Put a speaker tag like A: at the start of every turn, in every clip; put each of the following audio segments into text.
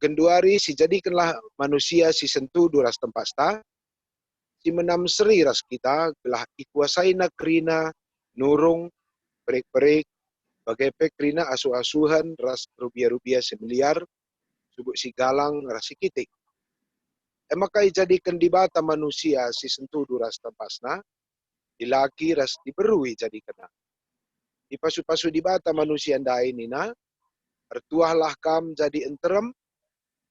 A: Kenduari si jadikanlah manusia si sentuh duras tempasta, si menam seri ras kita, gelah ikuasai na kerina, nurung, perik-perik, bagai pekrina asuh-asuhan, ras rubia-rubia semiliar, subuk si galang, ras si kitik. Emakai jadikan di bata manusia si sentuh duras tempasna, dilaki ras diberui jadi kena. Di pasu-pasu di bata manusia ndai nina, ertuahlah kam jadi enterem,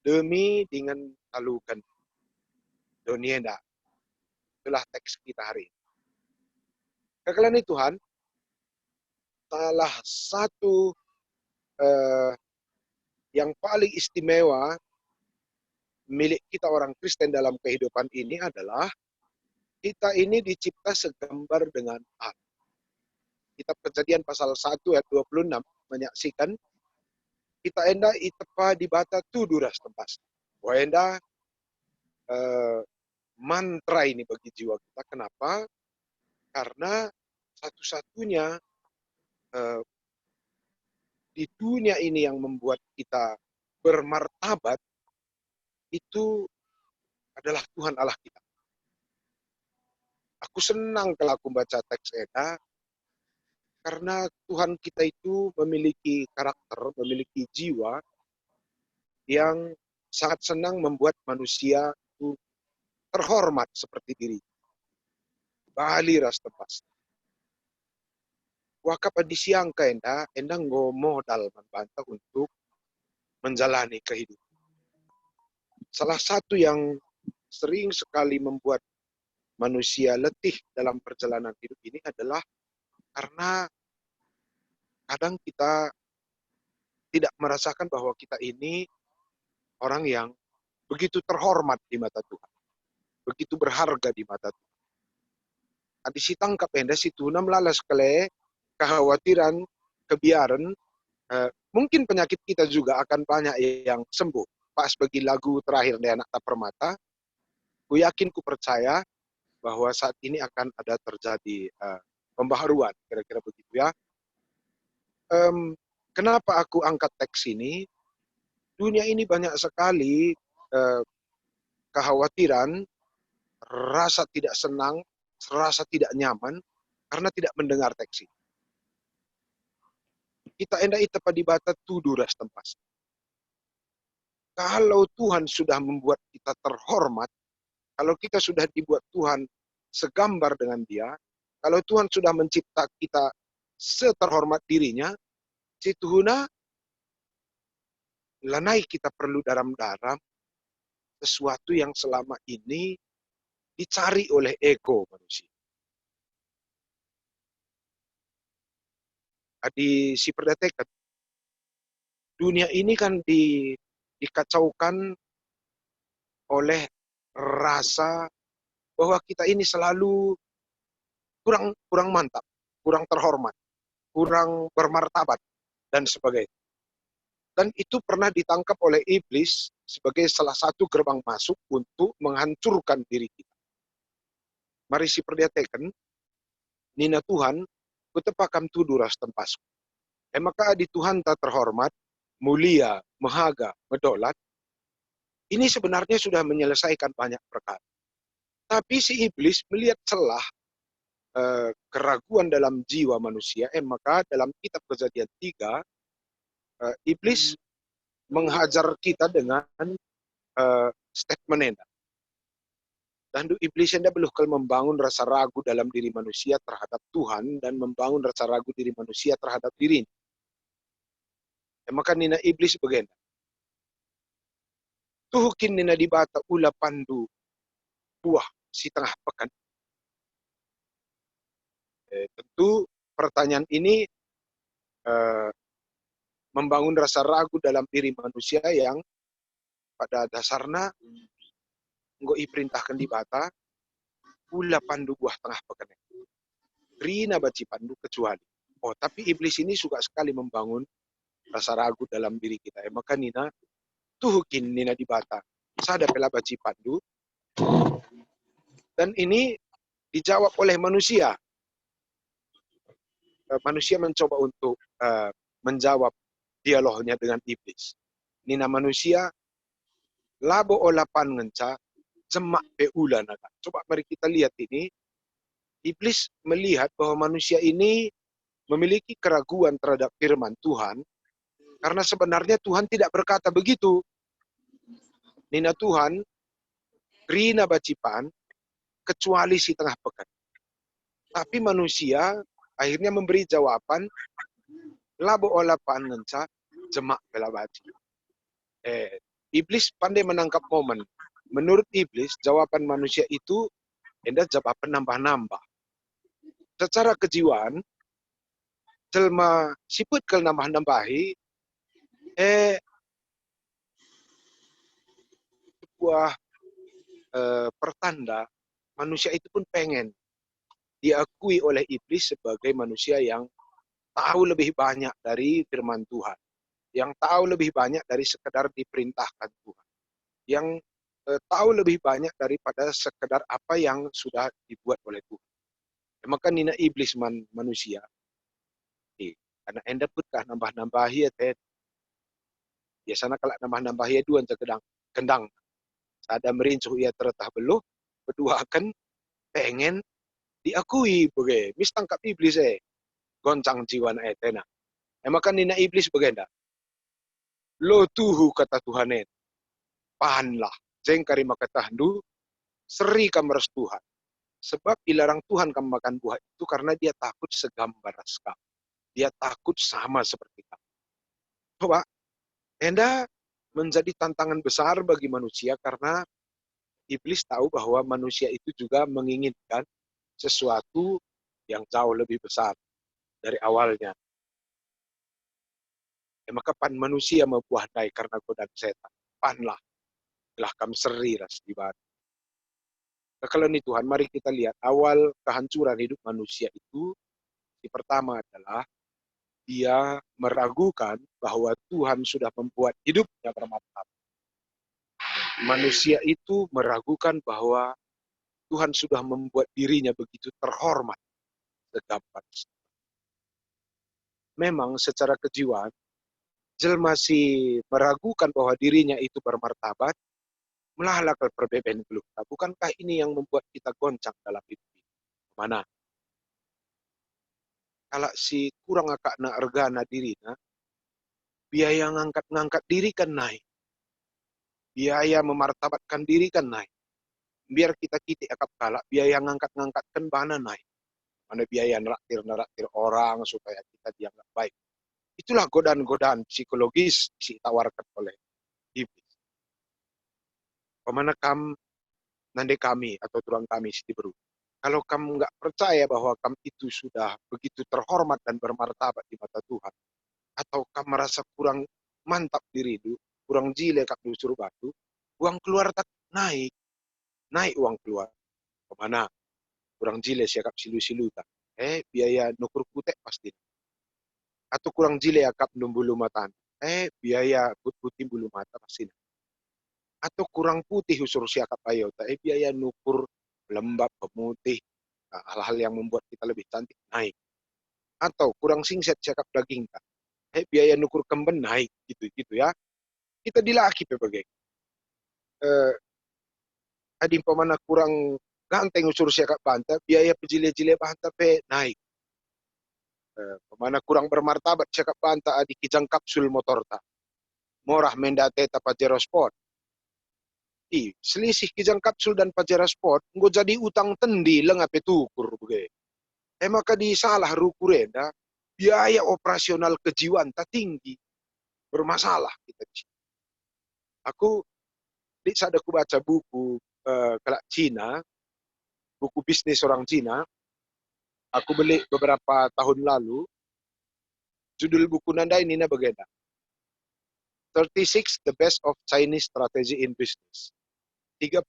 A: demi dengan talukan dunia ndak. Itulah teks kita hari ini. Kekalian Tuhan, salah satu yang paling istimewa milik kita orang Kristen dalam kehidupan ini adalah kita ini dicipta segambar dengan Allah. Kitab Kejadian pasal 1 ayat 26 menyaksikan kita enda itepa di bata tu duras tempas. Wah enda mantra ini bagi jiwa kita. Kenapa? Karena satu-satunya di dunia ini yang membuat kita bermartabat itu adalah Tuhan Allah kita. Aku senang kalau aku baca teks Eda, karena Tuhan kita itu memiliki karakter, memiliki jiwa yang sangat senang membuat manusia itu terhormat seperti diri. Bali ras tepas. Wakapa di siang ka enda modal membantah untuk menjalani kehidupan. Salah satu yang sering sekali membuat manusia letih dalam perjalanan hidup ini adalah karena kadang kita tidak merasakan bahwa kita ini orang yang begitu terhormat di mata Tuhan. Begitu berharga di mata Tuhan. Adi si tangkap enda si tuna melalas kele kekhawatiran, kebiaran, mungkin penyakit kita juga akan banyak yang sembuh. Pas bagi lagu terakhir dari Anak Tak Permata, ku yakin, ku percaya bahwa saat ini akan ada terjadi pembaharuan, kira-kira begitu ya. Kenapa aku angkat teks ini? Dunia ini banyak sekali kekhawatiran, rasa tidak senang, rasa tidak nyaman, karena tidak mendengar teks ini. Kita enda itepa di bata tuduras tempas. Kalau Tuhan sudah membuat kita terhormat, kalau kita sudah dibuat Tuhan segambar dengan Dia, kalau Tuhan sudah mencipta kita seterhormat dirinya, situhuna lanai kita perlu daram-daram sesuatu yang selama ini dicari oleh ego manusia. Adi si perdatekan. Dunia ini kan dikacaukan oleh rasa bahwa kita ini selalu kurang mantap, kurang terhormat, kurang bermartabat, dan sebagainya. Dan itu pernah ditangkap oleh iblis sebagai salah satu gerbang masuk untuk menghancurkan diri kita. Mari si perdatekan, nina Tuhan, kutepakam tuduras tempasku. Maka di Tuhan tak terhormat, mulia, mahaga, medolat, ini sebenarnya sudah menyelesaikan banyak perkara. Tapi si iblis melihat celah keraguan dalam jiwa manusia, maka dalam kitab Kejadian 3, iblis menghajar kita dengan statement enda. Dan iblis enda belum membangun rasa ragu dalam diri manusia terhadap Tuhan dan membangun rasa ragu diri manusia terhadap dirinya. Maka nina iblis begini. Tuhukin nina di bata ula pandu buah si tengah pekan. Tentu pertanyaan ini membangun rasa ragu dalam diri manusia yang pada dasarnya enggo iperintahkan di bata ula pandu buah tengah pekan. Rina baci pandu kecuali. Oh, tapi iblis ini suka sekali membangun rasa ragu dalam diri kita. Maka nina tuhukin nina di bata. Sada pela baci pandu. Dan ini dijawab oleh manusia. Manusia mencoba untuk menjawab dialognya dengan iblis. Nina manusia, labo olapan ngenca, jemak peula naga. Coba mari kita lihat ini. Iblis melihat bahwa manusia ini memiliki keraguan terhadap firman Tuhan, karena sebenarnya Tuhan tidak berkata begitu. Nina Tuhan, rina bacipan, kecuali si tengah pekan. Tapi manusia akhirnya memberi jawaban, labo olapan ngenca, jemak bela baci. Iblis pandai menangkap momen. Menurut iblis, jawaban manusia itu hendak jawaban nambah-nambah. Secara kejiwaan, jelma siput kel nambah-nambahi, sebuah pertanda manusia itu pun pengen diakui oleh iblis sebagai manusia yang tahu lebih banyak dari firman Tuhan, yang tahu lebih banyak dari sekedar diperintahkan Tuhan, yang tahu lebih banyak daripada sekedar apa yang sudah dibuat oleh Tuhan. Maka nina iblis manusia, karena enda putkah nambah-nambahi ya, biasanya kalau nambah-nambahi dua kendang, ada merincuh ia teretah beluh, berdua akan pengen diakui bagai mistangkap iblis goncang jiwa na etena. Maka nina iblis bagenda. Lo tuhu kata Tuhanen, pahanlah, jeng karima katahandu, seri kameres Tuhan. Sebab dilarang Tuhan kamu makan buah itu karena dia takut segambar kamu. Dia takut sama seperti kamu. Coba, enda menjadi tantangan besar bagi manusia karena iblis tahu bahwa manusia itu juga menginginkan sesuatu yang jauh lebih besar dari awalnya. Maka pan manusia membuah dai karena godaan setan. Panlah, telah kami seri ras di badan. Kalau ini Tuhan, mari kita lihat awal kehancuran hidup manusia itu. Yang pertama adalah dia meragukan bahwa Tuhan sudah membuat hidupnya bermartabat. Manusia itu meragukan bahwa Tuhan sudah membuat dirinya begitu terhormat. Memang secara kejiwaan, jelma masih meragukan bahwa dirinya itu bermartabat, melahlah perbedaan geluh. Bukankah ini yang membuat kita goncang dalam hidup ini? Mana? Kalau si kurang akak na ergana dirinya, biaya ngangkat diri kan naik. Biaya memartabatkan diri kan naik. Biar kita akap kalak, biaya ngangkat kan bana naik. Mana biaya neraktir orang supaya kita dianggap baik. Itulah godaan-godaan psikologis ditawarkan oleh iblis. Pemana nande kami atau turang kami siti beru. Kalau kamu nggak percaya bahwa kamu itu sudah begitu terhormat dan bermartabat di mata Tuhan, atau kamu merasa kurang mantap diri itu, kurang jile kak suruh batu, uang keluar tak naik uang keluar. Kemana? Kurang jile siakap silu-silu tak. Biaya nukur kutek pasti. Atau kurang jile akap numbulu mata. Biaya putih bulu mata pasti. Atau kurang putih usur siakap ayo. Biaya nukur lembab, pemutih, hal-hal yang membuat kita lebih cantik naik. Atau kurang singset siakap daging tak. Biaya nukur kemben naik gitu ya. Kita dilaki sebagai adi pemana kurang ganteng usur siakap banta, biaya pejile-jile banta pe naik. Pemana kurang bermartabat siakap banta adi kijang kapsul motor ta. Morah mendate ta Pajero Sport. Selisih kijang kapsul dan Pajero Sport, nggak jadi utang tendi lengape tukur begitu. Maka di salah rukurenda, biaya operasional kejiwaan tak tinggi, bermasalah kita. Aku di saat aku baca buku kelak Cina, buku bisnis orang Cina, aku beli beberapa tahun lalu. Judul buku nanda ini begini. 36 The Best of Chinese Strategy in Business. 36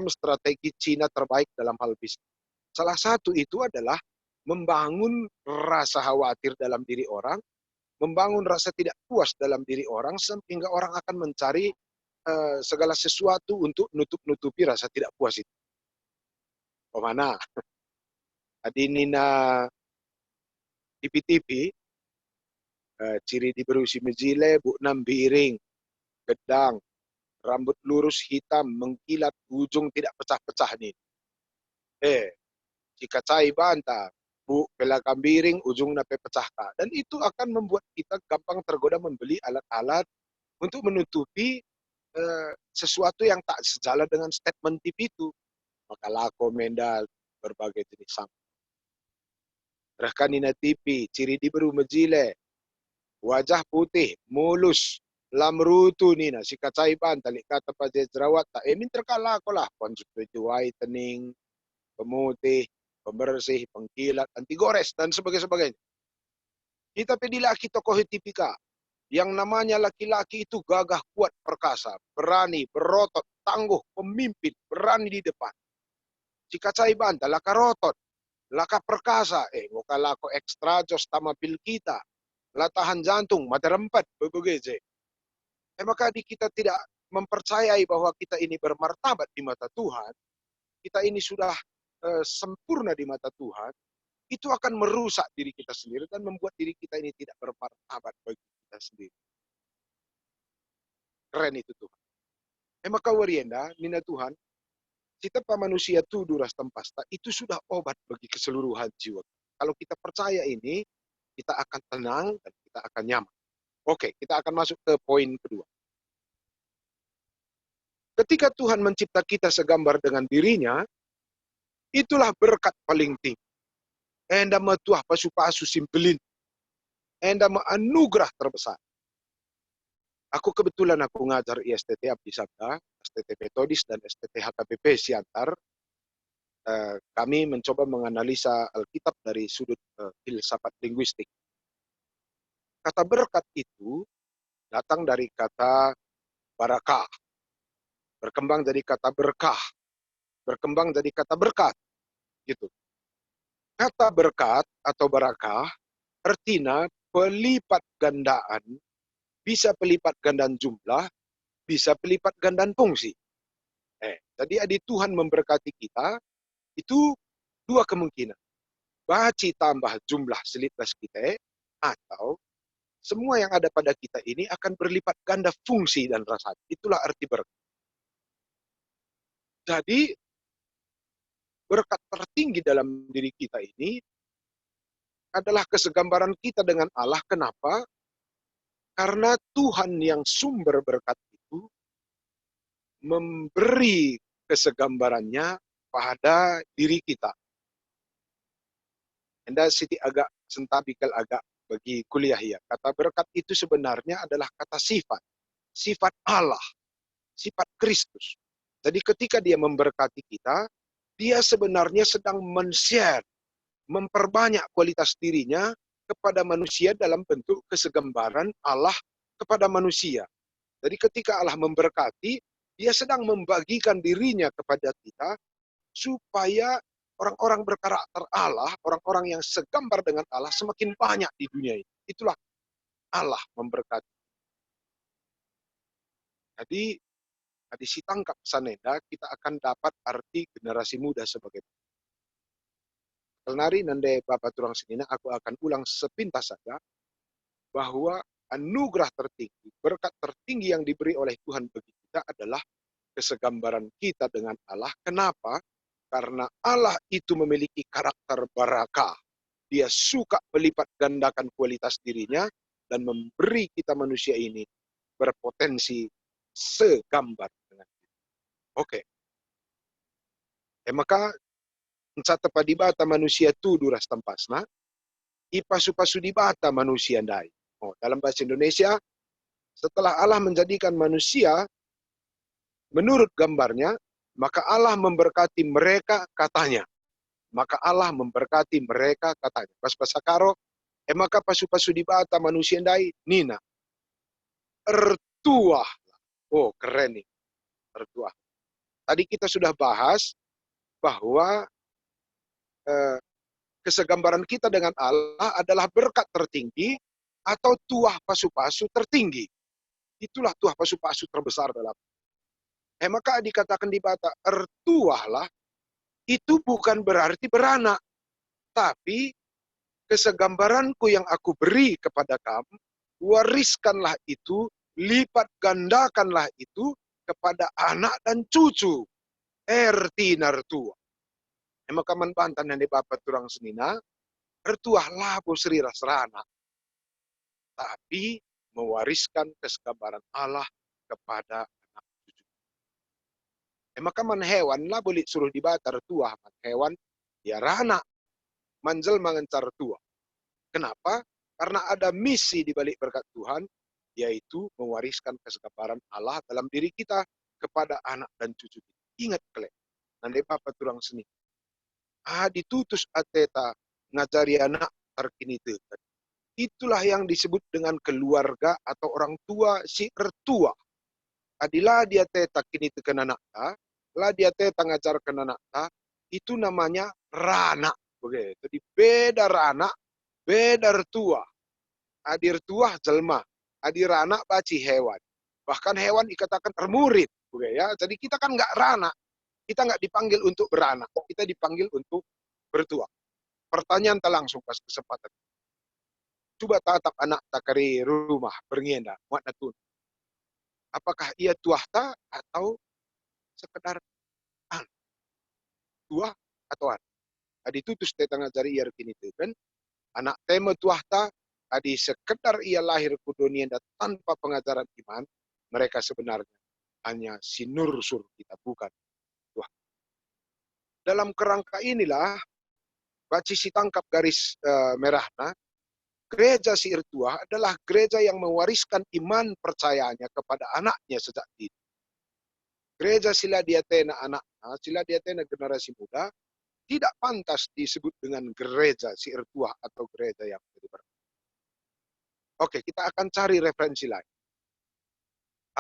A: strategi Cina terbaik dalam hal bisnis. Salah satu itu adalah membangun rasa khawatir dalam diri orang, membangun rasa tidak puas dalam diri orang, sehingga orang akan mencari segala sesuatu untuk nutupi rasa tidak puas itu. Kemana? Adi nina TV-TV, ciri di berusi mejile, bu enam biring, gedang, rambut lurus hitam, mengkilat, ujung tidak pecah-pecah nih. Jika cai banta, bu pela kambiring, ujung nape pecah ka. Dan itu akan membuat kita gampang tergoda membeli alat-alat untuk menutupi sesuatu yang tak sejalan dengan statement TV itu. Maka lako mendal berbagai jenis sampah. Rekanina TV, ciri di beru mejile, wajah putih, mulus, lamrutu nina, si kacaiban, talik kata pada jerawat, tak emin terkala ko lah, conjunctive whitening, pemutih, pembersih, pengkilat, anti gores, dan sebagainya. Kita pilih laki tokoh tipika, yang namanya laki-laki itu gagah, kuat, perkasa, berani, berotot, tangguh, pemimpin, berani di depan. Si kacaiban, laka rotot, laka perkasa, muka lako ekstra, jos tamapil kita, latahan jantung, mata rempat, bebegeje. Maka kita tidak mempercayai bahwa kita ini bermartabat di mata Tuhan, kita ini sudah sempurna di mata Tuhan, itu akan merusak diri kita sendiri dan membuat diri kita ini tidak bermartabat bagi kita sendiri. Keren itu Tuhan. Maka warienda, nina Tuhan, kita pa manusia tu duras tempasta, itu sudah obat bagi keseluruhan jiwa. Kalau kita percaya ini, kita akan tenang dan kita akan nyaman. Oke, kita akan masuk ke poin kedua. Ketika Tuhan mencipta kita segambar dengan dirinya, itulah berkat paling tinggi. Enda matuah pasu-pasu simpelin. Enda anugerah terbesar. Aku kebetulan ngajar ISTT Abdi Sabda, STT Metodis dan STT HKBP Siantar. Kami mencoba menganalisa Alkitab dari sudut filsafat linguistik. Kata berkat itu datang dari kata barakah, berkembang jadi kata berkah, berkembang jadi kata berkat, gitu. Kata berkat atau barakah artinya pelipat gandaan, bisa pelipat gandaan jumlah, bisa pelipat gandaan fungsi. Jadi adi Tuhan memberkati kita, itu dua kemungkinan. Baci tambah jumlah selitlas kita, atau semua yang ada pada kita ini akan berlipat ganda fungsi dan rasa. Itulah arti berkat. Jadi, berkat tertinggi dalam diri kita ini adalah kesegambaran kita dengan Allah. Kenapa? Karena Tuhan yang sumber berkat itu memberi kesegambarannya pada diri kita. Anda siti agak sentabikal agak bagi kuliah ya. Kata berkat itu sebenarnya adalah kata sifat. Sifat Allah. Sifat Kristus. Jadi ketika dia memberkati kita, dia sebenarnya sedang men-share, memperbanyak kualitas dirinya kepada manusia dalam bentuk kesegambaran Allah kepada manusia. Jadi ketika Allah memberkati, dia sedang membagikan dirinya kepada kita supaya orang-orang berkarakter Allah, orang-orang yang segambar dengan Allah semakin banyak di dunia ini. Itulah Allah memberkati. Jadi, si tangkap sanenda, kita akan dapat arti generasi muda sebagai Kelnari nande Bapak Turang Senina, aku akan ulang sepintas saja bahwa anugerah tertinggi, berkat tertinggi yang diberi oleh Tuhan bagi kita adalah kesegambaran kita dengan Allah. Kenapa? Karena Allah itu memiliki karakter barakah. Dia suka melipat gandakan kualitas dirinya dan memberi kita manusia ini berpotensi segambar dengan kita. Oke. Maka ncata padibata manusia tu duras tempasna, ipasu-pasu dibata manusia ndai. Dalam bahasa Indonesia, setelah Allah menjadikan manusia menurut gambarnya, maka Allah memberkati mereka katanya. Maka Allah memberkati mereka katanya. Pas pasakaro, maka pasu-pasu dibata manusia ndai, nina. Ertuah. Oh, keren nih. Ertuah. Tadi kita sudah bahas bahwa kesegambaran kita dengan Allah adalah berkat tertinggi atau tuah pasu-pasu tertinggi. Itulah tuah pasu-pasu terbesar dalam. Maka dikatakan di bata, ertuahlah, itu bukan berarti beranak. Tapi kesegambaranku yang aku beri kepada kamu, wariskanlah itu, lipat gandakanlah itu kepada anak dan cucu. Erti nartua. Emang kaman bantan yang di bapak turang senina, ertuah labo serira serana. Tapi mewariskan kesabaran Allah kepada anak cucu. Emang kaman hewan lah boleh suruh dibatar tua. Hewan ya rana manjel mengencar tua. Kenapa? Karena ada misi di balik berkat Tuhan, yaitu mewariskan kesabaran Allah dalam diri kita kepada anak dan cucu kita. Ingat kalian, nanti bapak turang seni. Ditutus ateta ngajari anak terkini dekat. Itulah yang disebut dengan keluarga atau orang tua si ertua. Adilah dia teta kini tekan anak ta, lah dia teta ngajarkan anak ta, itu namanya rana. Begitu. Jadi beda rana, beda ertua. Adir tua jelma, adir anak baci hewan. Bahkan hewan dikatakan ermurid. Begitu ya. Jadi kita kan nggak rana, kita nggak dipanggil untuk beranak, kita dipanggil untuk bertua. Pertanyaan tak langsung pas kesempatan. Coba tatap anak takari rumah berngenda, muat natun. Apakah ia tuah ta atau sekedar an? Tuah atau an? Adi tutus te tengah jari ia kini tu kan? Anak tema tuah ta, adi sekedar ia lahir ke dunia dan tanpa pengajaran iman, mereka sebenarnya hanya sinursur kita, bukan tuah. Dalam kerangka inilah, baci si tangkap garis merahnya, gereja si Irtua adalah gereja yang mewariskan iman percayanya kepada anaknya sejak dini. Gereja Sila Diatena anaknya, Sila Diatena generasi muda, tidak pantas disebut dengan gereja si Irtua atau gereja yang beribadah. Oke, kita akan cari referensi lain.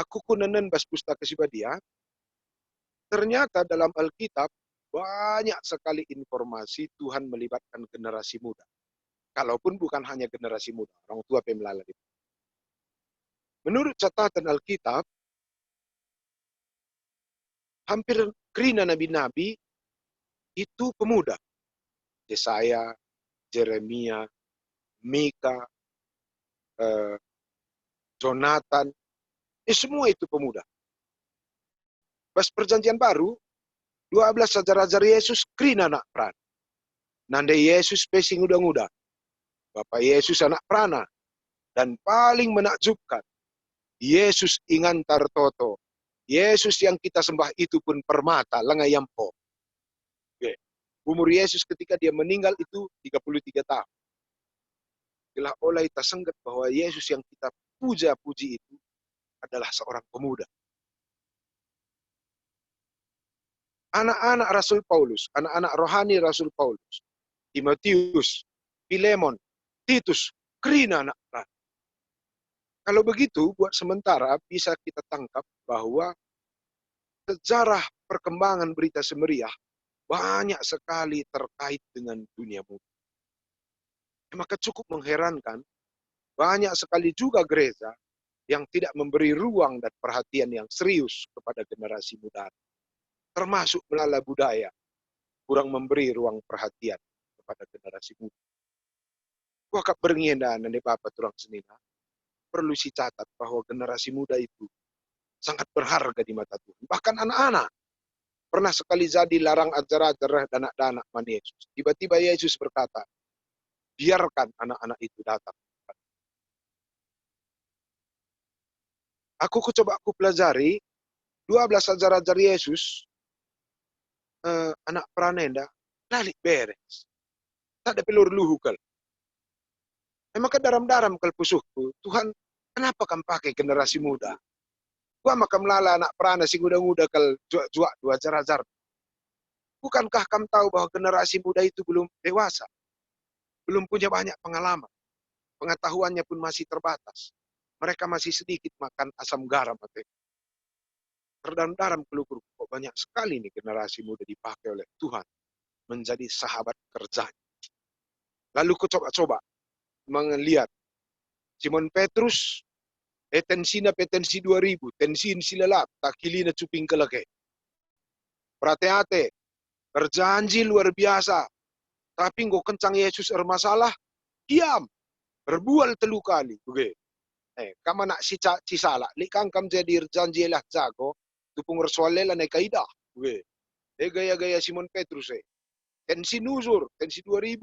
A: Aku kunanen bas pustaka sibadia, ternyata dalam Alkitab banyak sekali informasi Tuhan melibatkan generasi muda. Kalaupun bukan hanya generasi muda, orang tua pemelala. Menurut catatan Alkitab, hampir kerina nabi-nabi itu pemuda. Yesaya, Jeremia, Mika, Jonathan, semua itu pemuda. Pas perjanjian baru, 12 raja-raja Yesus kerina anak peran. Nanda Yesus pesing udah-udah. Bapak Yesus anak perana. Dan paling menakjubkan, Yesus ingantar toto. Yesus yang kita sembah itu pun permata, langayampo. Oke. Umur Yesus ketika dia meninggal itu 33 tahun. Telah oleh kita senggat bahwa Yesus yang kita puja-puji itu adalah seorang pemuda. Anak-anak Rasul Paulus, anak-anak rohani Rasul Paulus, Timotius, Filemon, Titus, kerina anak perang. Kalau begitu, buat sementara bisa kita tangkap bahwa sejarah perkembangan berita semeriah banyak sekali terkait dengan dunia muda. Maka cukup mengherankan, banyak sekali juga gereja yang tidak memberi ruang dan perhatian yang serius kepada generasi muda. Termasuk melala budaya, kurang memberi ruang perhatian kepada generasi muda. Wakap berngiendan dan bapak turang senina, perlu dicatat bahwa generasi muda itu sangat berharga di mata Tuhan. Bahkan anak-anak pernah sekali jadi larang ajar-ajar dan anak-anak man Yesus. Tiba-tiba Yesus berkata, biarkan anak-anak itu datang. Aku coba aku pelajari 12 ajar-ajar Yesus, anak pranenda, lalik beres. Tak ada pelur luhukal. Maka daram-daram kalpusuhku, Tuhan, kenapa kamu pakai generasi muda? Gua maka melala anak perana si muda-muda kal juak dua ajar-ajar. Bukankah kamu tahu bahwa generasi muda itu belum dewasa? Belum punya banyak pengalaman. Pengetahuannya pun masih terbatas. Mereka masih sedikit makan asam garam. Terdaram kelukur. Kok banyak sekali nih generasi muda dipakai oleh Tuhan menjadi sahabat kerjanya. Lalu ku coba-coba melihat Simon Petrus, tensina petensi 2000, tensin silalap, takilina cuping kelake. Prate-ate, berjanji luar biasa, tapi nggak kencang Yesus masalah, diam, berbual telu kali. Oke. Kama nak si cisala, likang kam jadi janji lah jago, tupung rasualela naik kaidah. Gaya-gaya Simon Petrus. Tensi nuzur, tensi 2000.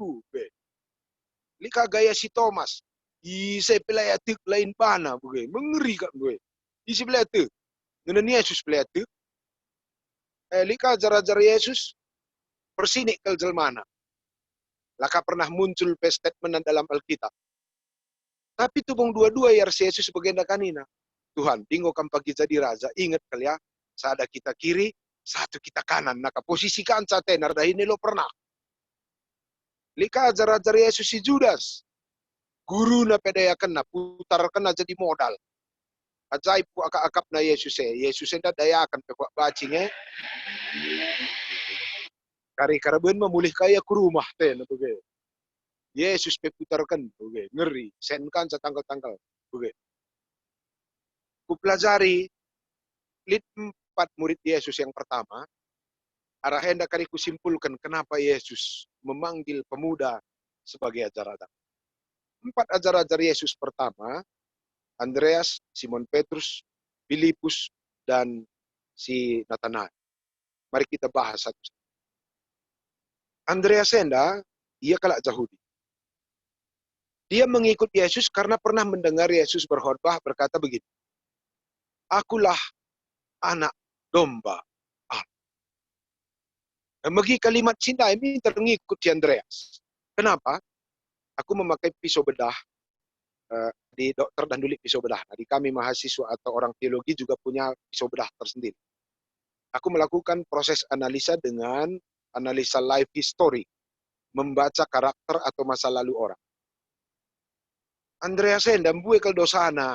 A: Lika gaya si Thomas. Ise pelayatik lain pana. Mengeri kak. Isi pelayatik. Ngenan Yesus pelayatik. Lika ajar-ajar Yesus. Persinik ke jelmana. Laka pernah muncul statement dalam Alkitab. Tapi tubung dua-dua ya Yesus bagenda kanina. Tuhan, tinggal kam pagi jadi raja. Ingat kali ya, sada kita kiri, satu kita kanan. Naka posisikan sa tenar, dah ini lo pernah. Lika ajar-ajar Yesus si Judas. Guru na pedaya kena, putar kena jadi modal. Ajaib ku akap na Yesus Yesus enda daya akan pekuak bacing Kari karaben memulih kaya ke rumah ten. Yesus peputarkan, ngeri. Senkan sa tanggal-tanggal. Ku pelajari lid 4 murid Yesus yang pertama, arah hendak kari kusimpulkan kenapa Yesus memanggil pemuda sebagai ajar-ajar. 4 ajar-ajar Yesus pertama, Andreas, Simon Petrus, Filipus, dan si Nathanael. Mari kita bahas satu. Andreas Enda, ia kalak Yahudi. Dia mengikut Yesus karena pernah mendengar Yesus berkhotbah berkata begini, Akulah anak domba Allah. Megi kalimat cinta ini terngikut si Andreas. Kenapa? Aku memakai pisau bedah di dokter dan duli pisau bedah. Nah, di kami mahasiswa atau orang teologi juga punya pisau bedah tersendiri. Aku melakukan proses analisa dengan analisa life history, membaca karakter atau masa lalu orang. Andreas endam bue kal dosana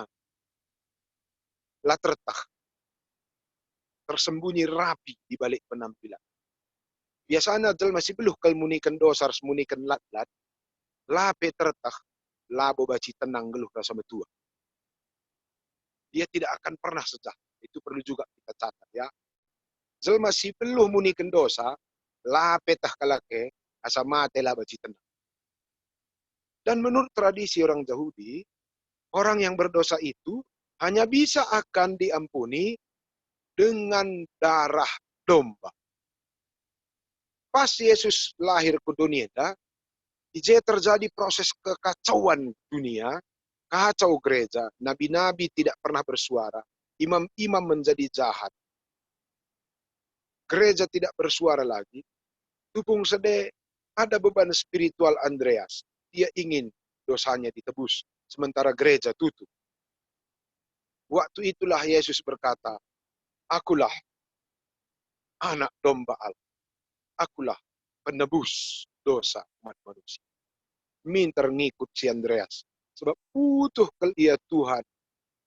A: la tertah, tersembunyi rapi di balik penampilan. Biasanya jel masih beluh kal munikan dosar, munikan lat-lat, lape tertah, labo baci tenang geluh rasa betua. Dia tidak akan pernah sejahtera. Itu perlu juga kita catat ya. Jel masih beluh munikan dosa, lape tah kalake, asa mate lah baci tenang. Dan menurut tradisi orang Yahudi, orang yang berdosa itu hanya bisa akan diampuni dengan darah domba. Pas Yesus lahir ke dunia, terjadi proses kekacauan dunia, kacau gereja, nabi-nabi tidak pernah bersuara, imam-imam menjadi jahat. Gereja tidak bersuara lagi, tupung sede ada beban spiritual Andreas. Dia ingin dosanya ditebus, sementara gereja tutup. Waktu itulah Yesus berkata, Akulah anak domba Allah. Akulah penebus dosa umat manusia. Minta ngikut si Andreas. Sebab butuh ke ia Tuhan,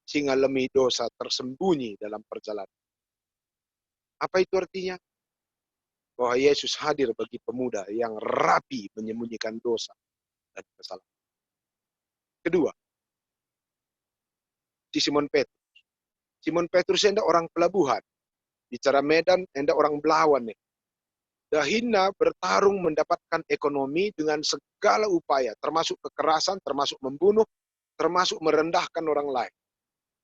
A: sehingga lemi dosa tersembunyi dalam perjalanan. Apa itu artinya? Bahwa Yesus hadir bagi pemuda yang rapi menyembunyikan dosa dan kesalahan. Kedua, si Simon Petrus. Simon Petrus enda orang pelabuhan. Bicara Medan, enda orang Belawan nih. Dahina bertarung mendapatkan ekonomi dengan segala upaya, termasuk kekerasan, termasuk membunuh, termasuk merendahkan orang lain.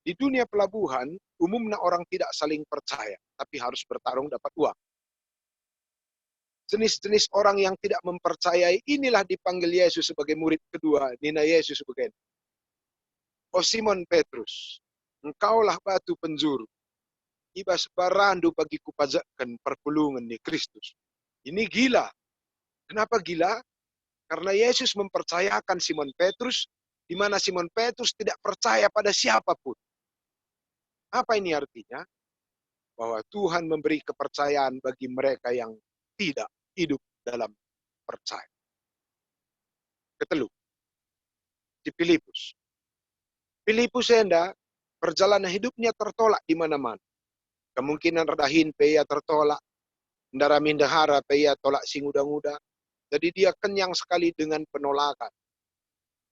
A: Di dunia pelabuhan, umumnya orang tidak saling percaya, tapi harus bertarung dapat uang. Jenis-jenis orang yang tidak mempercayai inilah dipanggil Yesus sebagai murid kedua. Nina Yesus begini. O Simon Petrus, engkaulah batu penjuru. Ibas barandu bagi kupajakkan perpulungan di Kristus. Ini gila. Kenapa gila? Karena Yesus mempercayakan Simon Petrus, di mana Simon Petrus tidak percaya pada siapapun. Apa ini artinya? Bahwa Tuhan memberi kepercayaan bagi mereka yang tidak hidup dalam percaya. Ketelu, di Filipus. Filipus enda, perjalanan hidupnya tertolak di mana-mana. Kemungkinan redahin peya tertolak, ndaramin dahara peya tolak singuda-nguda. Jadi dia kenyang sekali dengan penolakan.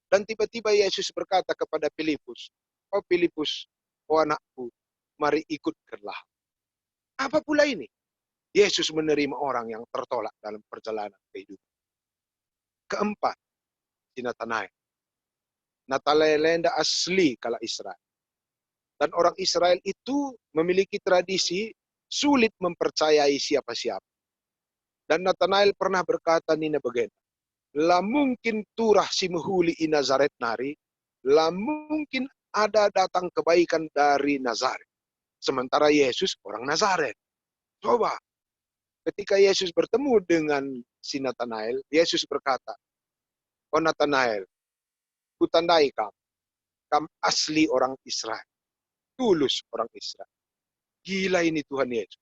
A: Dan tiba-tiba Yesus berkata kepada Filipus, "Oh Filipus, oh anakku, mari ikutkanlah." Apa pula ini? Yesus menerima orang yang tertolak dalam perjalanan kehidupan. Keempat, si Nathanael. Nathanael enda asli kala Israel. Dan orang Israel itu memiliki tradisi sulit mempercayai siapa-siapa. Dan Nathanael pernah berkata nina begini, la mungkin turah si mehuli i Nazaret nari, la mungkin ada datang kebaikan dari Nazaret. Sementara Yesus orang Nazaret. Coba, ketika Yesus bertemu dengan si Nathanael, Yesus berkata, oh Nathanael, kutandai kamu asli orang Israel, tulus orang Israel. Gila ini Tuhan Yesus.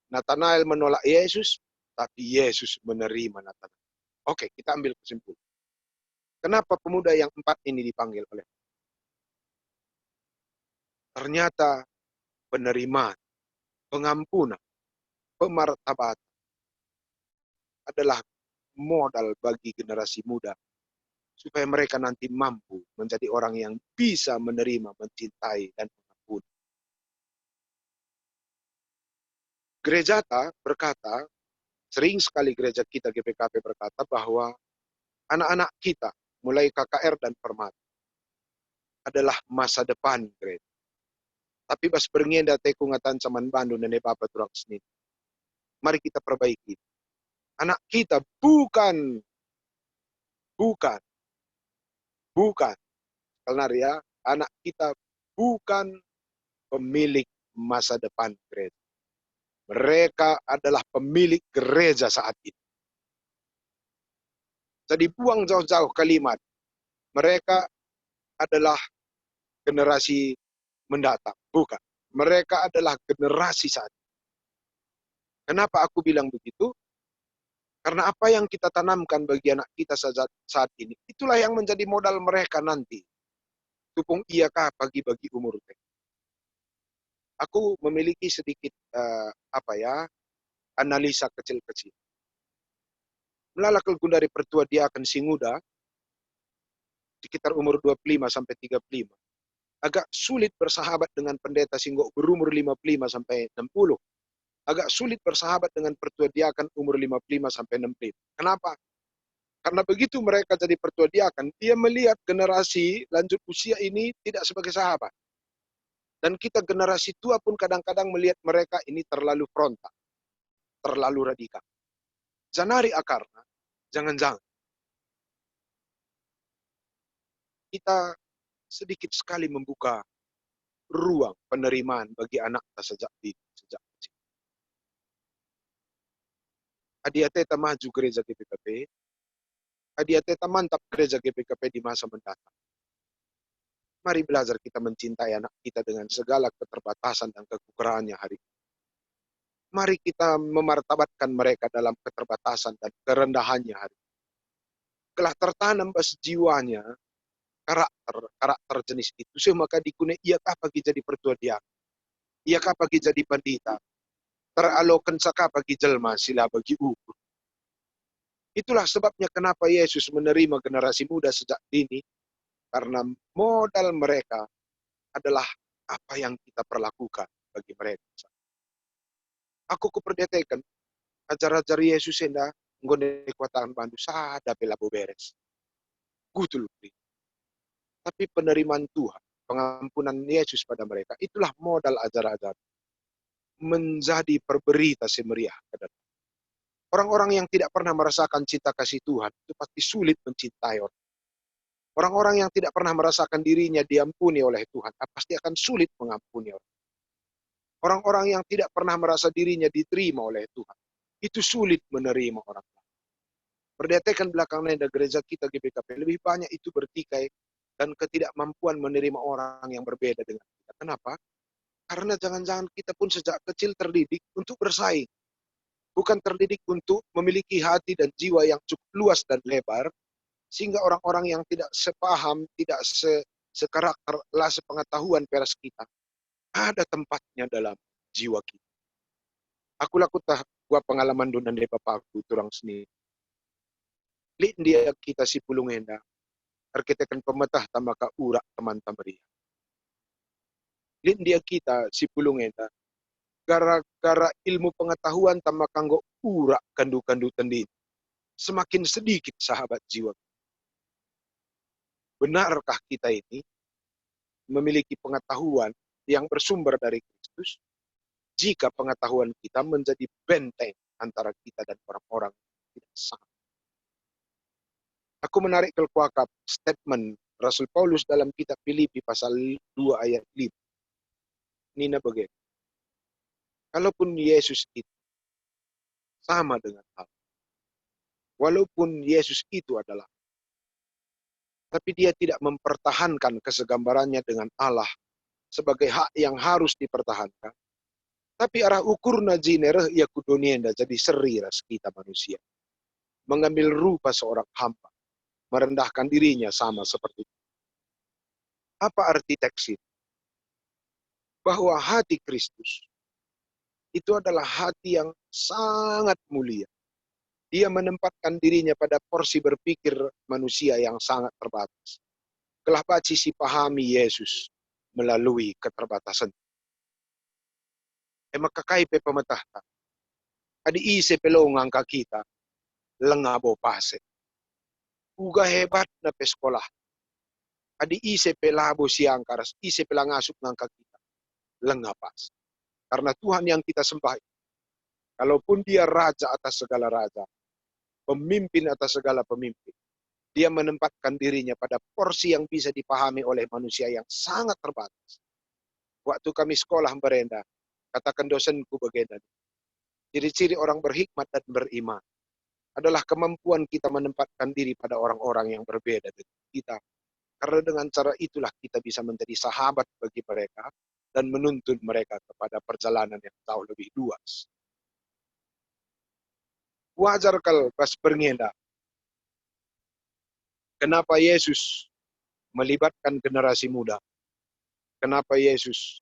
A: Nathanael menolak Yesus, tapi Yesus menerima Nathanael. Oke, kita ambil kesimpulan. Kenapa pemuda yang 4 ini dipanggil oleh? Ternyata penerimaan, pengampunan, pemartabatan adalah modal bagi generasi muda supaya mereka nanti mampu menjadi orang yang bisa menerima, mencintai, dan mengampuni. Gereja berkata, sering sekali gereja kita GPKP berkata bahwa anak-anak kita, mulai KKR dan Permata, adalah masa depan gereja. Tapi bas berngenda tekungatan caman Bandung dan Bapak Turang Senin. Mari kita perbaiki. Anak kita bukan, ya, anak kita bukan pemilik masa depan gereja. Mereka adalah pemilik gereja saat ini. Jadi buang jauh-jauh kalimat. Mereka adalah generasi mendatang. Bukan. Mereka adalah generasi saat ini. Kenapa aku bilang begitu? Karena apa yang kita tanamkan bagi anak kita saat ini, itulah yang menjadi modal mereka nanti. Tupung iya kah bagi-bagi umur teh. Aku memiliki sedikit analisa kecil-kecil. Melalakal dari pertua dia akan singuda, sekitar umur 25 sampai 35. Agak sulit bersahabat dengan pendeta singgo berumur 55 sampai 60. Agak sulit bersahabat dengan pertua diakan umur 55 sampai 65. Kenapa? Karena begitu mereka jadi pertua diakan, dia melihat generasi lanjut usia ini tidak sebagai sahabat. Dan kita generasi tua pun kadang-kadang melihat mereka ini terlalu frontal, terlalu radikal. Janari akarna, jangan-jangan kita sedikit sekali membuka ruang penerimaan bagi anak kita sejak kecil. Adiateta maju gereja GPKP, adiateta mantap gereja GPKP di masa mendatang. Mari belajar kita mencintai anak kita dengan segala keterbatasan dan kekurangannya hari ini. Mari kita memartabatkan mereka dalam keterbatasan dan kerendahannya hari ini. Telah tertanam bas jiwanya karakter jenis itu. Maka dikune iakah bagi jadi pertua dia, iakah bagi jadi pandita, teralokan saka bagi jelma sila bagi ukur. Itulah sebabnya kenapa Yesus menerima generasi muda sejak dini, karena modal mereka adalah apa yang kita perlakukan bagi mereka. Aku kuperdetekan ajar-ajar Yesus enda nggone kuatan bantu sada bela beres. Gutul. Tapi penerimaan Tuhan, pengampunan Yesus pada mereka, itulah modal ajar-ajar menjadi perberita semeriah ke depan. Orang-orang yang tidak pernah merasakan cinta kasih Tuhan, itu pasti sulit mencintai orang. Orang-orang yang tidak pernah merasakan dirinya diampuni oleh Tuhan, pasti akan sulit mengampuni orang. Orang-orang yang tidak pernah merasa dirinya diterima oleh Tuhan, itu sulit menerima orang lain. Perdetekan belakangnya gereja kita GPKP, lebih banyak itu bertikai dan ketidakmampuan menerima orang yang berbeda dengan kita. Kenapa? Karena jangan-jangan kita pun sejak kecil terdidik untuk bersaing. Bukan terdidik untuk memiliki hati dan jiwa yang cukup luas dan lebar, sehingga orang-orang yang tidak sepaham, tidak sekarakter, lah sepengetahuan peras kita, ada tempatnya dalam jiwa kita. Aku lakutah gua pengalaman dunan dari papaku turang seni. Lin dia kita si pulung enda, arkitekan pemetah tamaka urak teman tamria. Lin dia kita si pulung enda, gara-gara ilmu pengetahuan tamakanggo urak kandu-kandu tendin. Semakin sedikit sahabat jiwa. Benarkah kita ini memiliki pengetahuan yang bersumber dari Kristus? jika pengetahuan kita menjadi benteng antara kita dan orang-orang yang tidak sama. Aku menarik keluakap statement Rasul Paulus dalam kitab Filipi pasal 2 ayat 5. Nina bagian. Kalaupun Yesus itu sama dengan Allah, walaupun Yesus itu adalah, tapi dia tidak mempertahankan kesegambarannya dengan Allah sebagai hak yang harus dipertahankan. Tapi arah ukur najinere ia kudonienda jadi seri ras kita manusia. Mengambil rupa seorang hamba, merendahkan dirinya sama seperti itu. Apa arti teks itu? Bahwa hati Kristus itu adalah hati yang sangat mulia. Dia menempatkan dirinya pada porsi berpikir manusia yang sangat terbatas. Kelah baci si pahami Yesus melalui keterbatasan. Makakai pe pemetahta. Adi ise pelong angka kita, lengabo pase. Uga hebat na pe sekolah. Adi ise pelabo siang karas, ise pelangasuk ngangka kita, lengapas. Karena Tuhan yang kita sembah, kalaupun dia raja atas segala raja, pemimpin atas segala pemimpin, dia menempatkan dirinya pada porsi yang bisa dipahami oleh manusia yang sangat terbatas. Waktu kami sekolah berenda, katakan dosenku bagian, ciri-ciri orang berhikmat dan beriman adalah kemampuan kita menempatkan diri pada orang-orang yang berbeda dengan kita. Karena dengan cara itulah kita bisa menjadi sahabat bagi mereka dan menuntun mereka kepada perjalanan yang jauh lebih luas. Wajar kalau pas berngenda, kenapa Yesus melibatkan generasi muda? Kenapa Yesus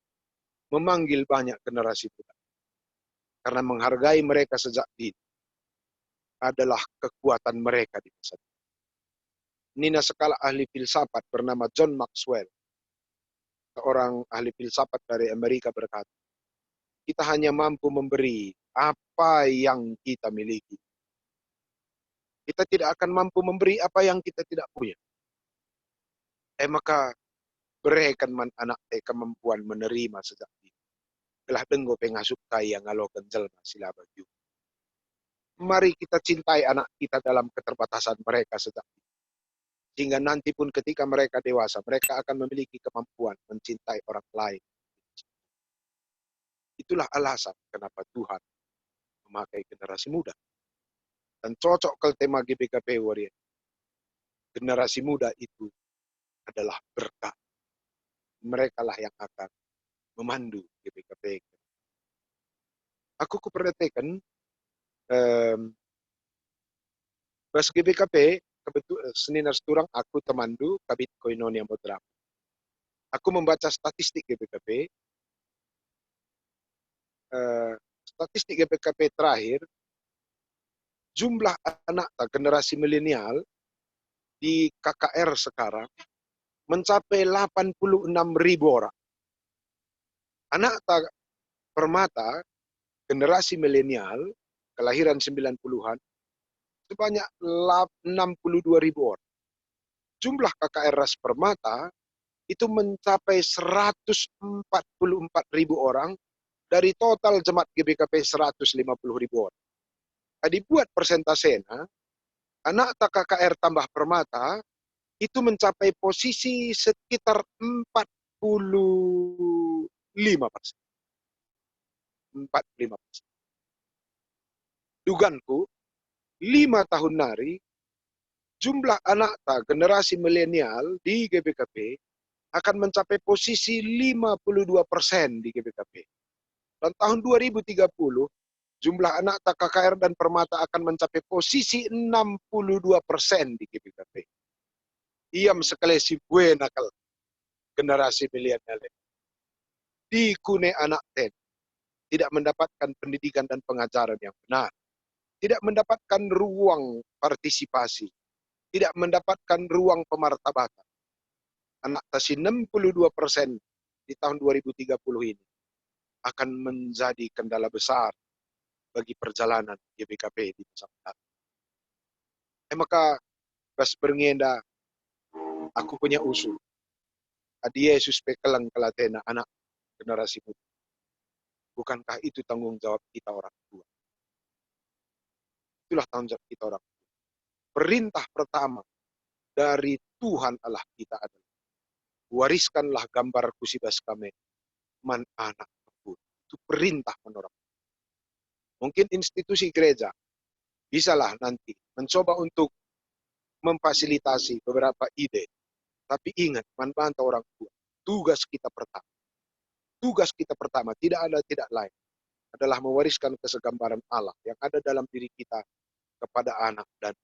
A: memanggil banyak generasi muda? Karena menghargai mereka sejak dini adalah kekuatan mereka di masa depan. Nina skala ahli filsafat bernama John Maxwell, seorang ahli filsafat dari Amerika berkata, kita hanya mampu memberi apa yang kita miliki. Kita tidak akan mampu memberi apa yang kita tidak punya. Maka berikan man anak kemampuan menerima sejak dini. Telah denggo pengasuk kaya ngalokan jelma sila baju. Mari kita cintai anak kita dalam keterbatasan mereka sejak dini. Sehingga nanti pun ketika mereka dewasa, mereka akan memiliki kemampuan mencintai orang lain. Itulah alasan kenapa Tuhan memakai generasi muda. Dan cocok ke tema GBKP Warrior. Generasi muda itu adalah berkah. Mereka lah yang akan memandu GBKP. Aku keperhatikan bas GBKP kebetulan Senin Turang aku temandu kabit koinonia modram. Aku membaca statistik GBKP. Statistik GBKP terakhir, jumlah anak generasi milenial di KKR sekarang mencapai 86.000 orang. Anak permata generasi milenial kelahiran 90-an sebanyak 62.000 orang. Jumlah KKR ras permata itu mencapai 144.000 orang dari total jemaat GBKP 150.000 orang. Dibuat persentasenya, anak KKR tambah permata itu mencapai posisi sekitar 45%. 45%. Duganku, 5 tahun nari, jumlah anak generasi milenial di GBKP akan mencapai posisi 52% di GBKP. Dan tahun 2030, jumlah anak KKR dan permata akan mencapai posisi 62% di GBKP. Iam sekali si buena nakal generasi milenial. Di kune anak tidak mendapatkan pendidikan dan pengajaran yang benar. Tidak mendapatkan ruang partisipasi. Tidak mendapatkan ruang pemartabatan. Anak tasi 62% di tahun 2030 ini akan menjadi kendala besar bagi perjalanan GBKP di masa mendatang. Maka pas berngenda, aku punya usul. Adi Yesus pekelang kelatena anak generasi muda. Bukankah itu tanggung jawab kita orang tua? Itulah tanggung jawab kita orang tua. Perintah pertama dari Tuhan Allah kita adalah wariskanlah gambar kusibas kami man anak kebun. Itu perintah menurut. Mungkin institusi gereja bisalah nanti mencoba untuk memfasilitasi beberapa ide. Tapi ingat, manfaat orang tua. Tugas kita pertama. Tugas kita pertama, tidak ada tidak lain, adalah mewariskan kesegambaran Allah yang ada dalam diri kita kepada anak dan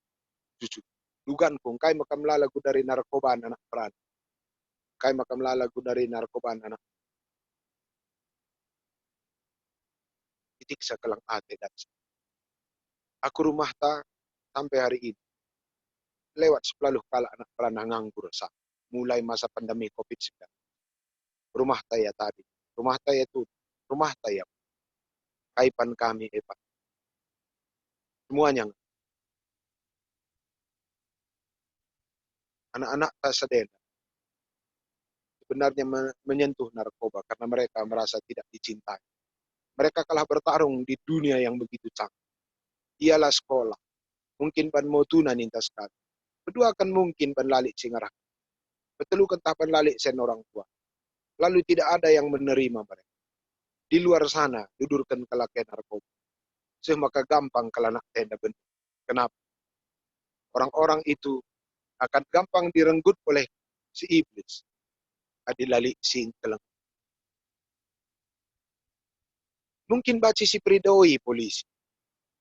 A: cucu. Dugan kung kay makamlalago dari narkoba anak peran. Kay makamlalago dari narkoba anak titik sa kalang ate dan aku rumah ta sampai hari ini lewat 10 kala anak peran nganggur sa mulai masa pandemi COVID-19. Rumah taya tadi, rumah taya itu, rumah taya kaipan kami semuanya anak-anak tak sadar sebenarnya menyentuh narkoba karena mereka merasa tidak dicintai. Mereka kalah bertarung di dunia yang begitu canggih. Ialah sekolah. Mungkin ban motuna ninta sekali. Kedua akan mungkin ban lalik singarah. Betul kentah ban lalik sen orang tua. Lalu tidak ada yang menerima mereka. Di luar sana, dudurkan kelakian narkoba. Semaka gampang kalanak tenda benar. Kenapa? Orang-orang itu akan gampang direnggut oleh si iblis. Adilali sing kelang. Mungkin baci si Pridoi polisi.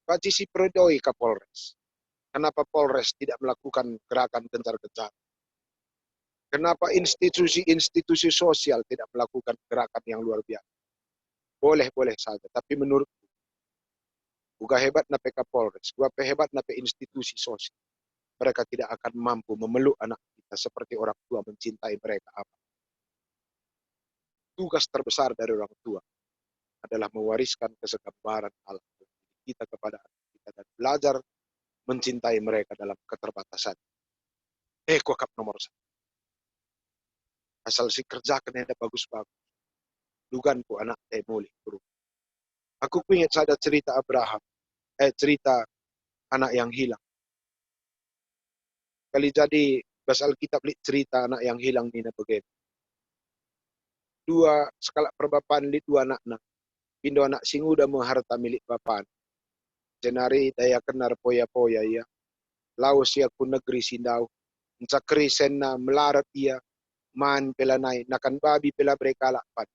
A: Baci si Pridoi Kapolres. Kenapa Polres tidak melakukan gerakan gencar-gencar? Kenapa institusi-institusi sosial tidak melakukan gerakan yang luar biasa? Boleh-boleh saja. Tapi menurut gua hebat na PK Polres, gua hebat na institusi sosial. Mereka tidak akan mampu memeluk anak kita seperti orang tua mencintai mereka. Tugas terbesar dari orang tua adalah mewariskan kesegambaran Allah kita kepada anak kita dan belajar mencintai mereka dalam keterbatasan. Kuakap nomor 1. Asal si kerjakan yang bagus-bagus. Duganku anak mulih guru. Aku ingat ada cerita Abraham, cerita anak yang hilang. Kali jadi bahasa Alkitab cerita anak yang hilang ini begini. Dua skala perbapaan li dua anak. Pindo anak singuda mengharta milik bapaan. Jenari daya kenar poya-poya ya. Laos ya ku negeri sindau. Mencakri sena melarat ia. Man pelanai. Nakan babi pela bereka lakpan.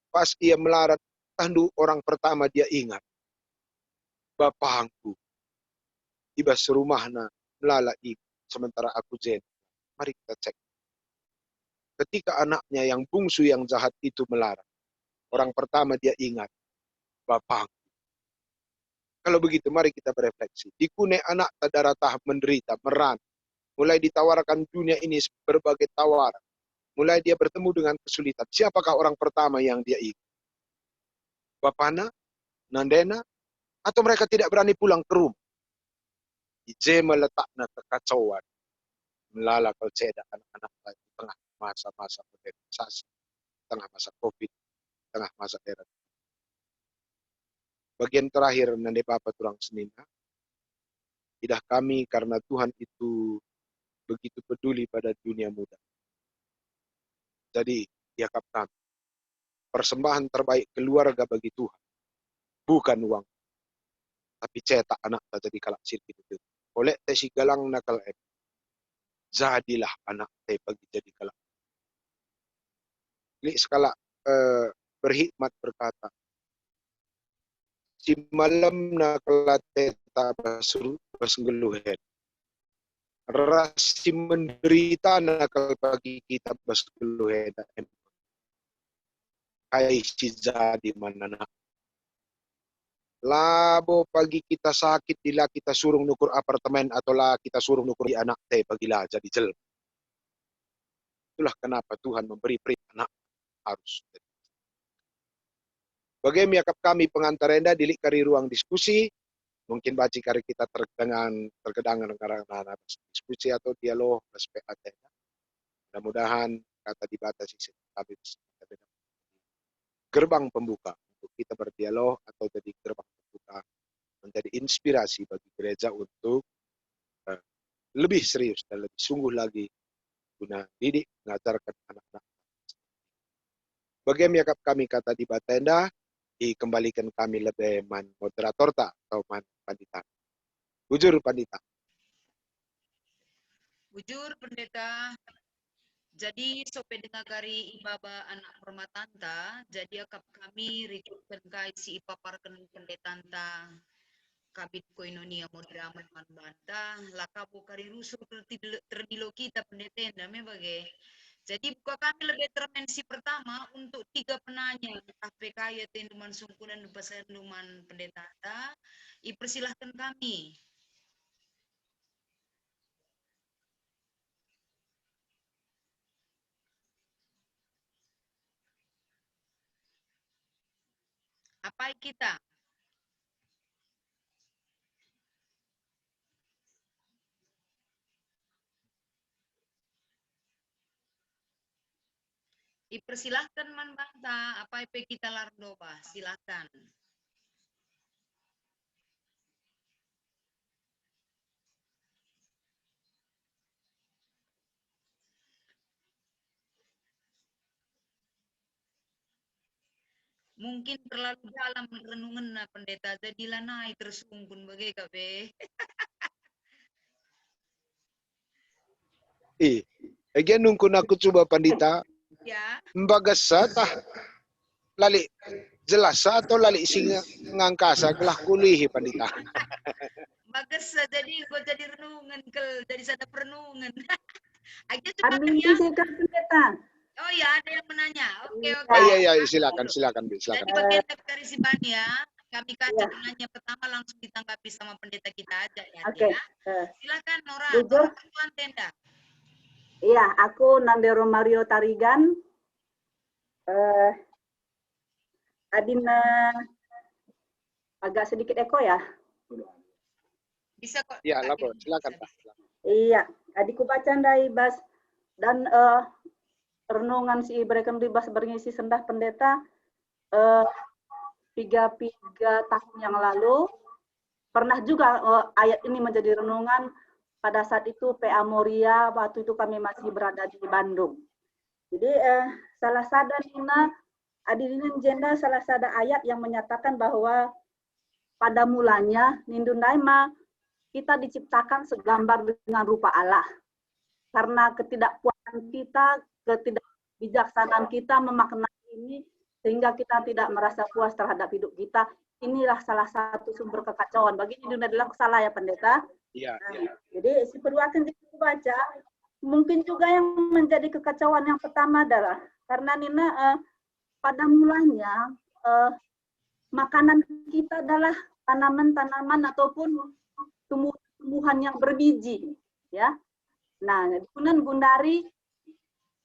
A: Pas ia melarat. Tandu orang pertama dia ingat. Bapangku. Iba serumah na melalai. Sementara aku jen. Mari kita cek. Ketika anaknya yang bungsu yang jahat itu melarat. Orang pertama dia ingat. Bapangku. Kalau begitu mari kita berefleksi. Dikune anak tadaratah menderita, meran. Mulai ditawarkan dunia ini berbagai tawaran. Mulai dia bertemu dengan kesulitan. Siapakah orang pertama yang dia ingat? Bapana? Nandena? Atau mereka tidak berani pulang ke rumah? Ije meletakna kekacauan. Melala kalceda anak-anak di tengah masa-masa modernisasi. Tengah masa COVID. Tengah masa era. Bagian terakhir nande Bapak turang senina. Tidak kami karena Tuhan itu begitu peduli pada dunia muda. Jadi, yakap kami. Persembahan terbaik keluarga bagi Tuhan. Bukan uang. Tapi cetak anak tak jadi kalak sirkit itu. Oleh tesi galang nakal jadilah anak teh bagi jadi kalak. Ini skala berhikmat berkata. Si malam nakal teta basuru basenggeluhen. Rasi menderita nakal bagi kita basenggeluhen. Hai si jadi mana nak. Labo pagi kita sakit bila kita suruh nukur apartemen atau lah kita suruh nukur di anak teh bagilah jadi jel. Itulah kenapa Tuhan memberi anak harus. Bagaimana yakap kami pengantar enda dilik kari ruang diskusi. Mungkin baci kari kita tergedangan karena diskusi atau dialog SPAT. Mudah-mudahan kata dibatasi kami gerbang pembuka untuk kita berdialog atau jadi gerbang pembuka, menjadi inspirasi bagi gereja untuk lebih serius dan lebih sungguh lagi guna didik mengajarkan anak-anak. Bagaimana kami kata di Batenda, dikembalikan kami lebih moderator tak atau pandita. Bujur pandita.
B: Bujur pendeta. Jadi sope dengagari ibaba anak permatanta, jadi akap kami rekrutkan kai si ipaparkan pendetanta kabit koinonia moderaman manbanta lakapo kari rusuh terdilo kita pendetenda me bagai. Jadi buka kami lebih termensi pertama untuk 3 penanya KPK ya tenduman sungku dan pasanduman pendetanta, ipersilahkan kami. Apa kita? Ipersilahkan man bangta, apa IP kita lardoba, silahkan. Mungkin terlalu dalam renungan na pendeta, jadilah naik tersungkun bagai kabe.
A: Again nungkun aku coba pandita,
B: Ya.
A: mbagasa tah lali jelas atau lali singa ngangkasa kelah kulihi pandita.
B: Bagus jadi gue jadi renungan dari sana perenungan. Aja
C: coba
B: ya.
C: Pendeta.
B: Oh ya, ada yang menanya. Oke.
A: Iya, silakan.
B: Jadi bagian dari Siban ya, kami kaca nanya pertama langsung ditanggapi sama pendeta kita aja ya.
C: Oke.
B: Silakan Nora.
C: Bujur.
B: Tuan Tenda.
C: Iya, aku Nandero Mario Tarigan. Adina agak sedikit eko ya.
B: Bisa kok.
A: Iya, lapor. Silakan Pak.
C: Iya, adikku baca ndai bas dan renungan si Ibrahim Ribas berngisi sendah pendeta 3 tahun yang lalu pernah juga ayat ini menjadi renungan pada saat itu PA Moria, waktu itu kami masih berada di Bandung. Jadi salah sada nina adilinin jenda salah sada ayat yang menyatakan bahwa pada mulanya Nindundaima kita diciptakan segambar dengan rupa Allah. Karena ketidakpuasan kita, ketidakbijaksanaan kita memaknai ini sehingga kita tidak merasa puas terhadap hidup kita. Inilah salah satu sumber kekacauan. Bagi Nindunda bilang salah ya pendeta.
A: Iya.
C: Jadi si perluasan kita baca, mungkin juga yang menjadi kekacauan yang pertama adalah karena Nina pada mulanya makanan kita adalah tanaman-tanaman ataupun tumbuhan yang berbiji, ya. Nah, kemudian Gundari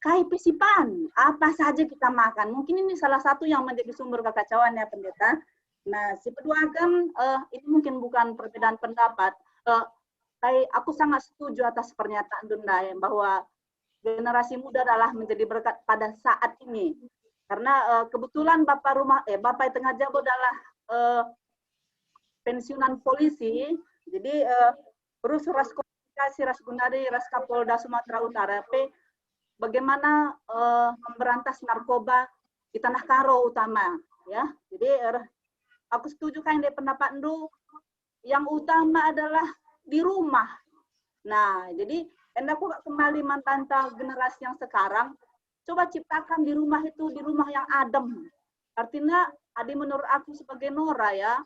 C: kai pesipan, apa saja kita makan. Mungkin ini salah satu yang menjadi sumber kekacauan ya pendeta. Nah, si peduakan ini mungkin bukan perbedaan pendapat. Aku sangat setuju atas pernyataan Dundai bahwa generasi muda adalah menjadi berkat pada saat ini. Karena kebetulan Bapak Tengah Jabo adalah pensiunan polisi, jadi terus ras komunikasi, ras Gundari, ras Kapolda Sumatera Utara, bagaimana memberantas narkoba di Tanah Karo utama, ya. Jadi aku setuju kan dari pendapat Ndu, yang utama adalah di rumah. Nah, jadi aku kembali mantanta generasi yang sekarang, coba ciptakan di rumah itu, di rumah yang adem. Artinya, menurut aku sebagai Nora ya,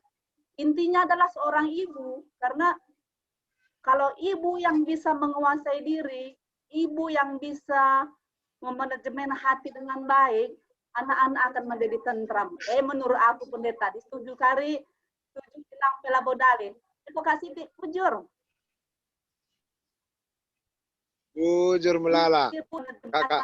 C: intinya adalah seorang ibu, karena kalau ibu yang bisa menguasai diri, ibu yang bisa memanajemen hati dengan baik, anak-anak akan menjadi tentram. Menurut aku pendeta, disetuju kari, setuju bilang pela bodale. Terima kasih, Bujur.
A: Bujur melala. Kakak.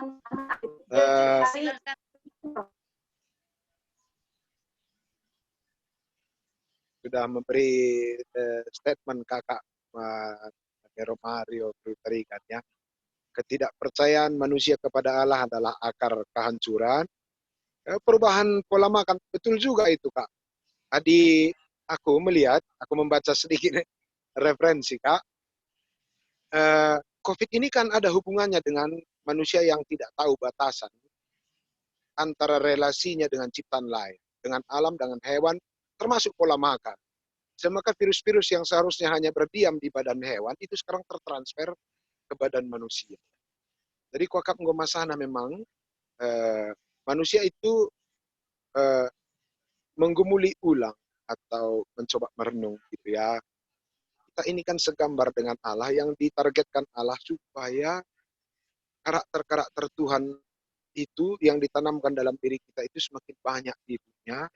A: Sudah memberi statement kakak Nero Mario Tarigan ya. Ketidakpercayaan manusia kepada Allah adalah akar kehancuran. perubahan pola makan. Betul juga itu, Kak. Tadi aku melihat, aku membaca sedikit referensi, Kak. COVID ini kan ada hubungannya dengan manusia yang tidak tahu batasan antara relasinya dengan ciptaan lain, dengan alam, dengan hewan, termasuk pola makan. Maka virus-virus yang seharusnya hanya berdiam di badan hewan, itu sekarang tertransfer ke badan manusia. Jadi kuakap ngomasana memang manusia itu menggumuli ulang atau mencoba merenung gitu ya. Kita ini kan segambar dengan Allah yang ditargetkan Allah supaya karakter-karakter Tuhan itu yang ditanamkan dalam diri kita itu semakin banyak di dunia.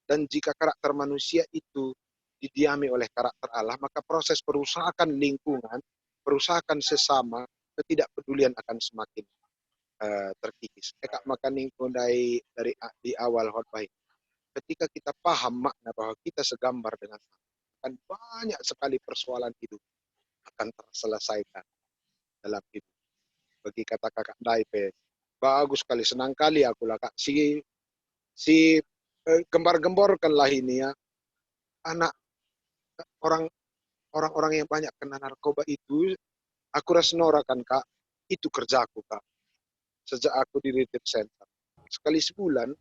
A: Dan jika karakter manusia itu didiami oleh karakter Allah, maka proses perusahaan lingkungan, perusahaan sesama, ketidakpedulian akan semakin terkikis. Kak makaning dari di awal khotbah ini. Ketika kita paham makna bahwa kita segambar dengan Allah, akan banyak sekali persoalan hidup akan terselesaikan dalam hidup. Bagi kata kakak Daipe, bagus sekali, senang kali aku lah kak. Si gembar-gemborkanlah ini ya, anak orang-orang yang banyak kena narkoba itu, aku resnorakan kak, itu kerjaku kak. Sejak aku di retreat center, sekali sebulan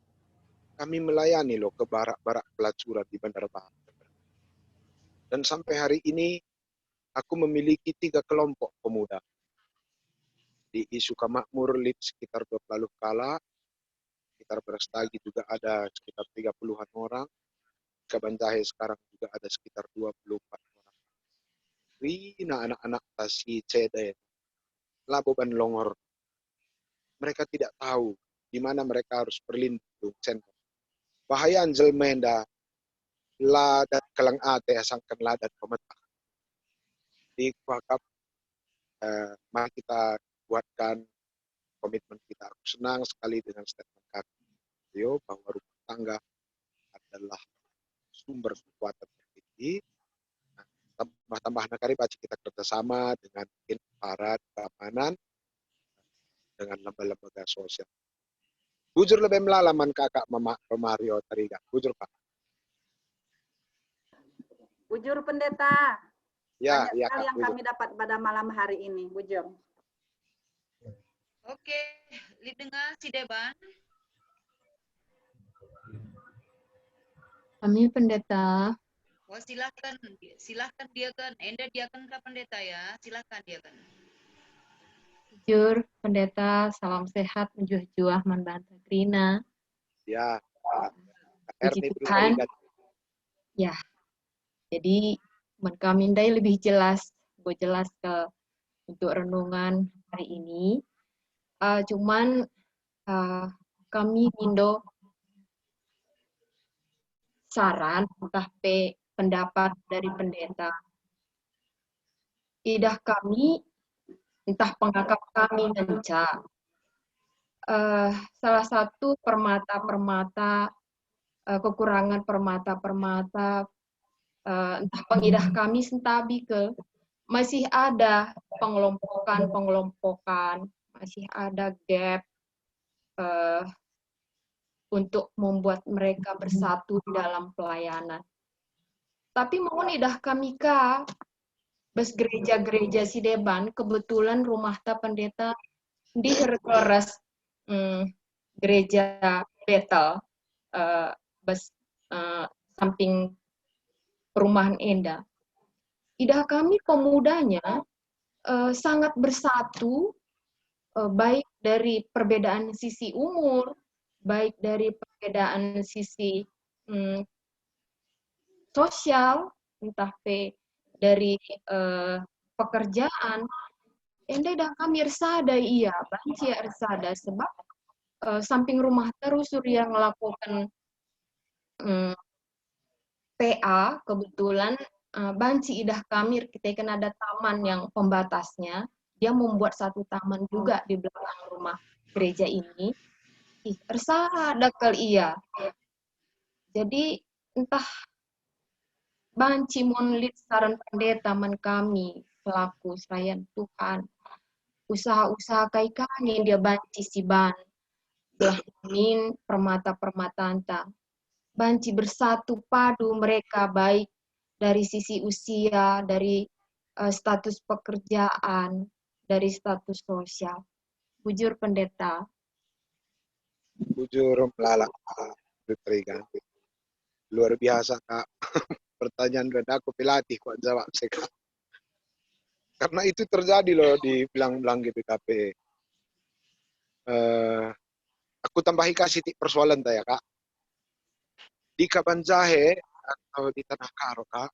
A: kami melayani loh ke barak-barak pelacuran di Bandar Barat. Dan sampai hari ini aku memiliki 3 kelompok pemuda. Di Isuka Makmur lead sekitar 20 kala, sekitar Berestagi juga ada sekitar 30-an orang. Kabanjahe sekarang juga ada sekitar 24 orang. Rina anak-anak tasi cede, Laboban Longor. Mereka tidak tahu di mana mereka harus berlindung. Bahaya anjel menda, ladat kelang ate asangkan ladat pemetah. Di kuakap, mari kita buatkan komitmen kita. Aku senang sekali dengan statement kaki bahwa rumah tangga adalah sumber kekuatan tertinggi. Tambah-tambah nakari baca kita kerjasama dengan aparat keamanan, dengan lembaga-lembaga sosial. Bujur lebih melalaman kakak mama Mario Tariga. Bujur Pak.
C: Bujur pendeta.
A: Ya,
C: Banyak
A: ya
C: sekali
A: Kak,
C: yang
A: bujur.
C: kami dapat pada malam hari ini, bujur.
B: Oke, didengar si Deban.
D: Kami pendeta.
B: Wah, silahkan dia kan. Enda dia kan ke pendeta ya, silahkan dia kan.
D: Jujur, pendeta, salam sehat, menjuah-juah, membantu Krina.
A: Ya,
D: Puji Tuhan. Ya, jadi kami lebih jelas, gue jelas untuk renungan hari ini. Cuman kami Indo saran, entah pendapat dari pendeta. Idah kami, entah pengakap kami menca. Salah satu permata-permata, kekurangan permata-permata, entah pengidah kami sentabi ke, masih ada pengelompokan, masih ada gap untuk membuat mereka bersatu di dalam pelayanan. Tapi mohon idah kami ka, bes gereja-gereja si Deban, kebetulan rumah ta pendeta di Herkeres, gereja Betel, bes samping perumahan Enda. Idah kami pemudanya sangat bersatu, baik dari perbedaan sisi umur, baik dari perbedaan sisi sosial, entah dari pekerjaan. Enda dah kami ersada iya, banci ersada sebab samping rumah terus yang melakukan PA kebetulan banci idah kami kita kan ada taman yang pembatasnya, dia membuat satu taman juga di belakang rumah gereja ini. Ersada kali iya. Jadi entah banci monlit saran pendeta man kami pelaku selayan Tuhan. Usaha-usaha kai kami dia banci si ban. telah amin permata-permatanta. Banci bersatu padu mereka baik dari sisi usia, dari status pekerjaan, dari status sosial. Bujur pendeta.
A: Bujur melalak Kak. Luar biasa Kak. Pertanyaan ganda aku pelatih kok jawab sih Kak. Karena itu terjadi loh di belang-belang GPKP. Aku tambahi kasih persoalan ya Kak. Di Kabanjahe atau di Tanah Karo Kak,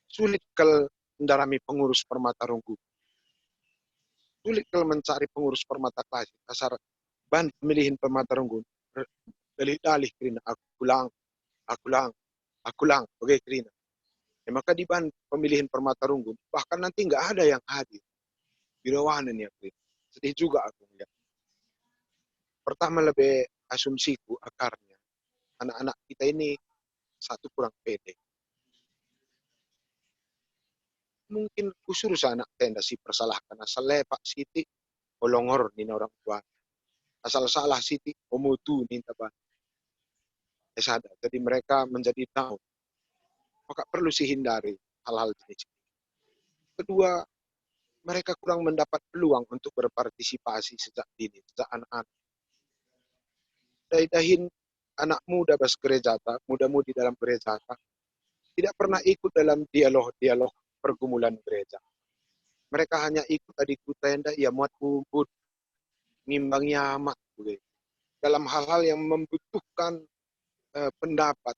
A: sulit kalau mendarami pengurus Permata Runggu. Sulit kalau mencari pengurus Permata Klasik. Asal ban pemilihan Permata Runggu. Dalih-dalih Krina, aku lang, oke Krina. Ya, maka di ban pemilihan Permata Runggu, bahkan nanti nggak ada yang hadir. Birawanan ya Krina. Sedih juga aku melihat. Pertama lebih asumsiku akarnya. Anak-anak kita ini satu kurang pede. Mungkin kusur anak tenda si persalahkan asal lepak siti olongor ni orang tua. Asal salah siti omutu ni taban. Sadar. Jadi mereka menjadi down. Maka perlu hindari hal-hal jenis ini. Kedua, mereka kurang mendapat peluang untuk berpartisipasi sejak dini, sejak anak-anak. Dahin anak muda bas gereja, muda-mudi dalam gereja, tidak pernah ikut dalam dialog-dialog pergumulan gereja. Mereka hanya ikut adikku tenda, ia muat kumpul, ngimbang nyamat. Dalam hal-hal yang membutuhkan pendapat,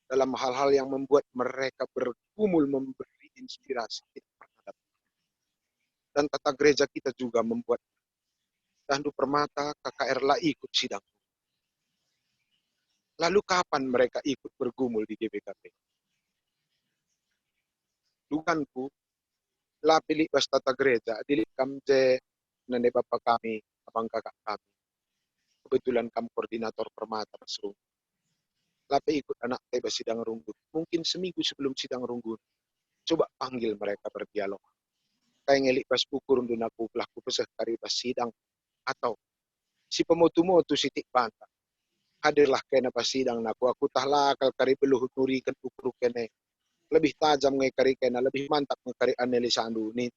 A: dalam hal-hal yang membuat mereka bergumul, memberi inspirasi. Dan tata gereja kita juga membuat Tandu Permata, KKR lah ikut sidang. Lalu kapan mereka ikut bergumul di GBKP? Duganku, lah pilih bas tata gereja, dilik kamje, nenek bapak kami, abang kakak kami. Kebetulan kamu koordinator Permata Basrung. Lape ikut anak teba sidang runggun. Mungkin seminggu sebelum sidang runggun. Coba panggil mereka berdialog. Kayak ngelik pas ukur untuk aku pelaku pesah kari pas sidang. Atau si pemotu-motu sitik bantah. Hadirlah kena pas sidang naku. Aku tahlakal kari beluh nurikan ukur kene. Lebih tajam ngekari kena. Lebih mantap ngekari analisa andu. Nih.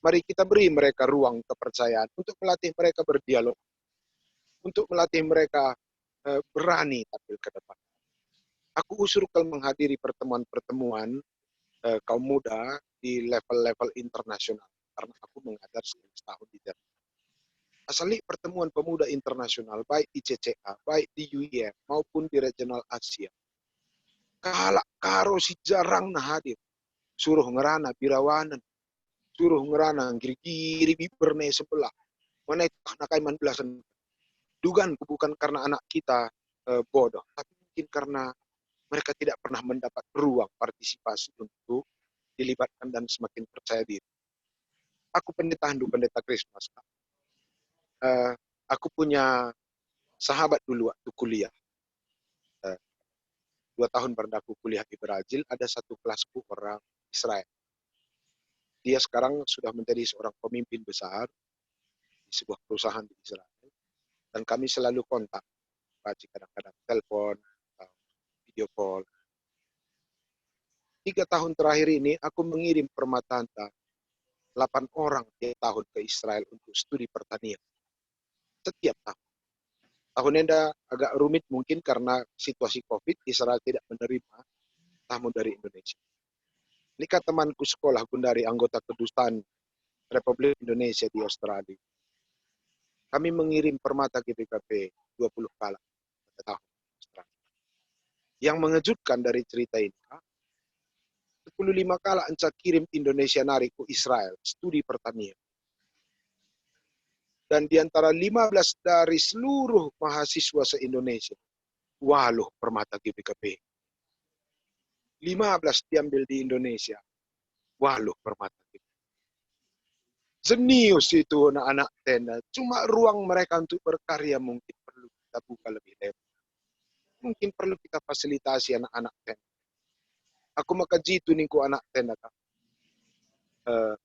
A: Mari kita beri mereka ruang kepercayaan. Untuk melatih mereka berdialog. Untuk melatih mereka berani tampil ke depan. Aku usulkan menghadiri pertemuan-pertemuan kaum muda di level-level internasional karena aku mengajar setahun di Jerman. Asali pertemuan pemuda internasional baik di CCA, baik di UIF maupun di regional Asia. Kalak karo si jarang nah hadir. Suruh ngerana birawanan, suruh ngerana giri-giri biberne sebelah. Mana itu nakai man belasan. Dugaanku bukan karena anak kita bodoh, tapi mungkin karena mereka tidak pernah mendapat ruang partisipasi untuk dilibatkan dan semakin percaya diri. Aku pendeta Handu, pendeta Christmas. Aku punya sahabat dulu waktu kuliah. 2 tahun pernah aku kuliah di Brazil, ada satu kelasku orang Israel. Dia sekarang sudah menjadi seorang pemimpin besar di sebuah perusahaan di Israel. Dan kami selalu kontak, kadang-kadang telepon, video call. 3 tahun terakhir ini aku mengirim Permatanta 8 orang tiap tahun ke Israel untuk studi pertanian. Setiap tahun. Tahun ini agak rumit mungkin karena situasi COVID, Israel tidak menerima tamu dari Indonesia. Ini kan temanku sekolah Gundari, anggota kedutaan Republik Indonesia di Australia. Kami mengirim Permata GBKP 20 kali pada tahun. Yang mengejutkan dari cerita ini, 25 kali Anca kirim Indonesia nari ke Israel, studi pertanian. Dan di antara 15 dari seluruh mahasiswa se-Indonesia, waluh Permata GBKP. 15 diambil di Indonesia, waluh Permata GBKP. Jenius itu anak-anak tenda. Cuma ruang mereka untuk berkarya mungkin perlu kita buka lebih lebar. Mungkin perlu kita fasilitasi anak-anak tenda. Aku maka jitu niku anak tenda.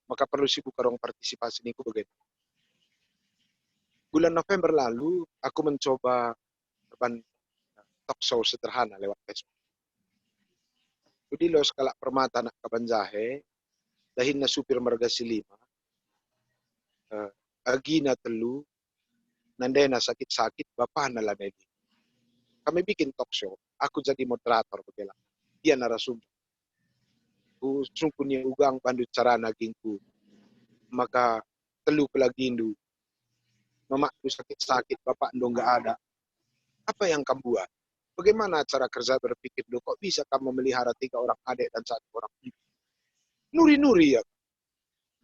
A: Maka perlu sibuk ruang partisipasi niku bagaimana. Bulan November lalu, aku mencoba talk show sederhana lewat Facebook. Jadi lo skala permata nak kabanjahe, dahin na supir marga silima, agi na telu, nanday na sakit-sakit, bapak na lamedi. Kami bikin talk show, aku jadi moderator begala. Dia narasumber. Ku sungkun niya ugang pandu cara nagingku, maka telu pelagindu, mamak tu sakit-sakit, bapak ndo nggak ada. Apa yang kamu buat? Bagaimana cara kerja berpikir lo? Kok bisa kamu memelihara 3 orang adik dan 1 orang ibu? Nuri-nuri ya.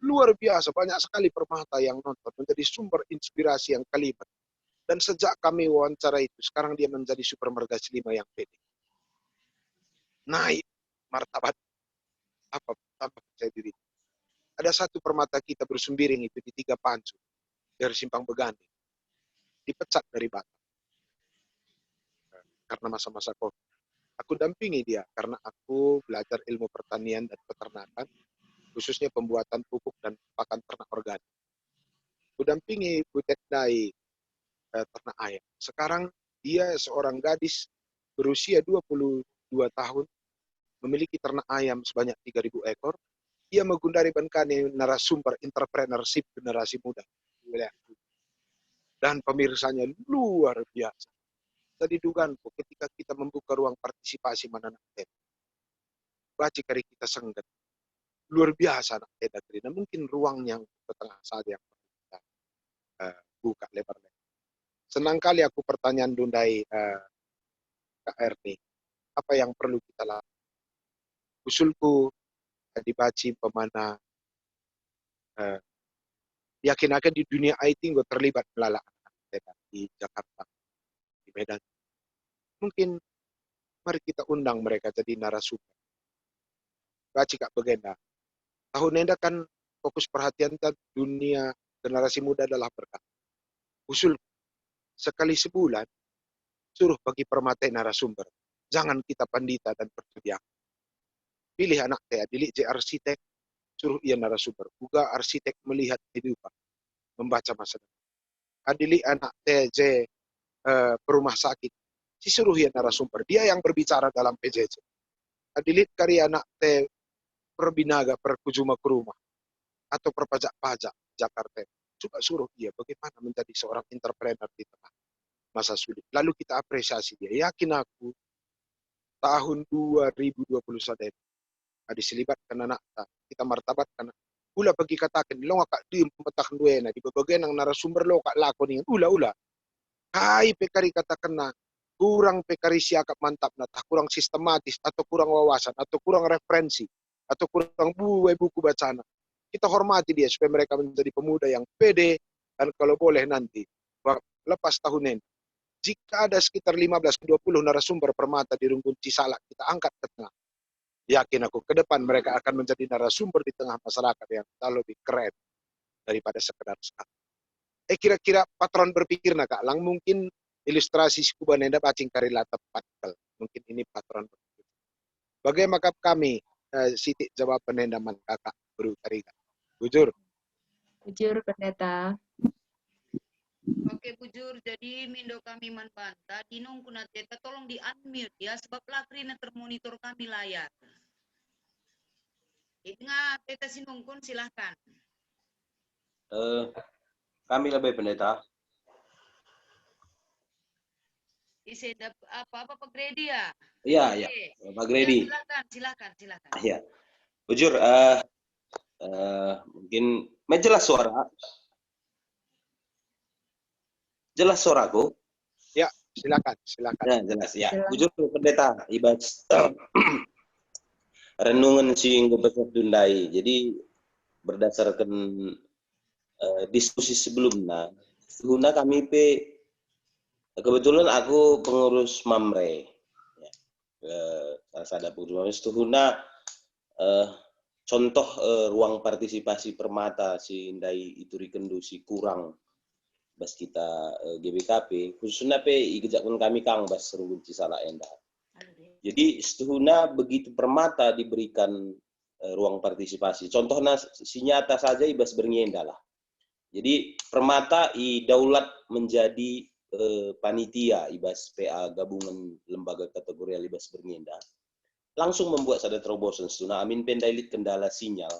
A: Luar biasa, banyak sekali permata yang nonton. Menjadi sumber inspirasi yang kalimat. Dan sejak kami wawancara itu, sekarang dia menjadi super mergasi 5 yang pede. Naik martabat. Apa percaya diri. Ada satu permata kita bersembiring itu di 3 Pancu. Dari Simpang Beganding. Dipecat dari Batam. Karena masa-masa COVID. Aku dampingi dia karena aku belajar ilmu pertanian dan peternakan, khususnya pembuatan pupuk dan pakan ternak organik. Aku dampingi Bu Tekdai ternak ayam. Sekarang dia seorang gadis berusia 22 tahun, memiliki ternak ayam sebanyak 3.000 ekor. Dia menggundari Bankani narasumber entrepreneurship generasi muda. Dan pemirsanya luar biasa. Jadi dugaanku ketika kita membuka ruang partisipasi Mananak Teda, baca kari kita senggat. Luar biasa anak Teda Gerina. Mungkin ruang yang ke tengah saja yang perlu kita buka lebar-lebar. Senang kali aku pertanyaan Dundai Kak Erni. Apa yang perlu kita lakukan? Usulku dibaca pemana yakin akan di dunia IT gue terlibat melalak anak Teda di Jakarta, di Medan. Mungkin mari kita undang mereka jadi narasumber. Baca Kak Begenda. Tahun ini kan fokus perhatian dunia generasi muda adalah berkah. Usul sekali sebulan suruh bagi permata narasumber. Jangan kita pandita dan percaya. Pilih anak saya, dilik je arsitek, suruh ia narasumber. Juga arsitek melihat kehidupan, membaca masa depan. Adili anak saya je perumah sakit, si suruh ia narasumber. Dia yang berbicara dalam PJJ. Adilit karya anak te perbinaga perkujuma ke rumah atau perpajak-pajak Jakarta. Coba suruh dia bagaimana menjadi seorang entrepreneur di tengah masa sulit. Lalu kita apresiasi dia. Yakin aku tahun 2021 ada selibat karena anak kita martabat karena ula bagi katakan lo ngak di petak duena di bagian yang narasumber lo kak lakoni ula kai pekari katakan na kurang pekari siakap mantap na kurang sistematis atau kurang wawasan atau kurang referensi atau kurang buku bacaan. Kita hormati dia supaya mereka menjadi pemuda yang pede dan kalau boleh nanti lepas tahun ini jika ada sekitar 15-20 narasumber permata di Rungkun Cisalak kita angkat ke tengah. Yakin aku ke depan mereka akan menjadi narasumber di tengah masyarakat yang lebih keren daripada sekedar sekarang. Kira-kira patron berpikir nak Kak Lang mungkin ilustrasi scuba nenda bacing karila tepat mungkin ini patron berpikir. Bagaimana kami sitik jawab penendaman kakak buru tariga. Bujur.
D: Bujur pendeta.
B: Oke bujur, jadi mindo kami manbanta dinung kuna teta tolong di unmute ya sebab lakrina termonitor kami layar. Ingat teta sinungkun silahkan.
E: Kami lebih pendeta.
B: Iseda apa Pak Gredi ya?
E: Iya, iya. Pak Gredi.
B: Ya, silakan.
E: Iya. Bujur, mungkin jelas suara. Jelas suaraku?
A: Ya, silakan.
E: Ya, jelas ya. Bujur pendeta, ibadah renungan sing besar Dundai. Jadi berdasarkan diskusi sebelumnya, kami kebetulan aku pengurus Mamre. Ya, salah satu pengurus contoh ruang partisipasi permata si Indai itu rikendusi kurang bas kita GBKP khususnyaikejakun kami Kang bas Rungkun Cisalak endah. Jadi setuhuna begitu permata diberikan ruang partisipasi. Contohnya si nyata saja ibas bernyienda lah. Jadi permata i daulat menjadi panitia ibas PA gabungan lembaga kategorial ibas bernienda langsung membuat sada terobosan suna amin pendailit kendala sinyal.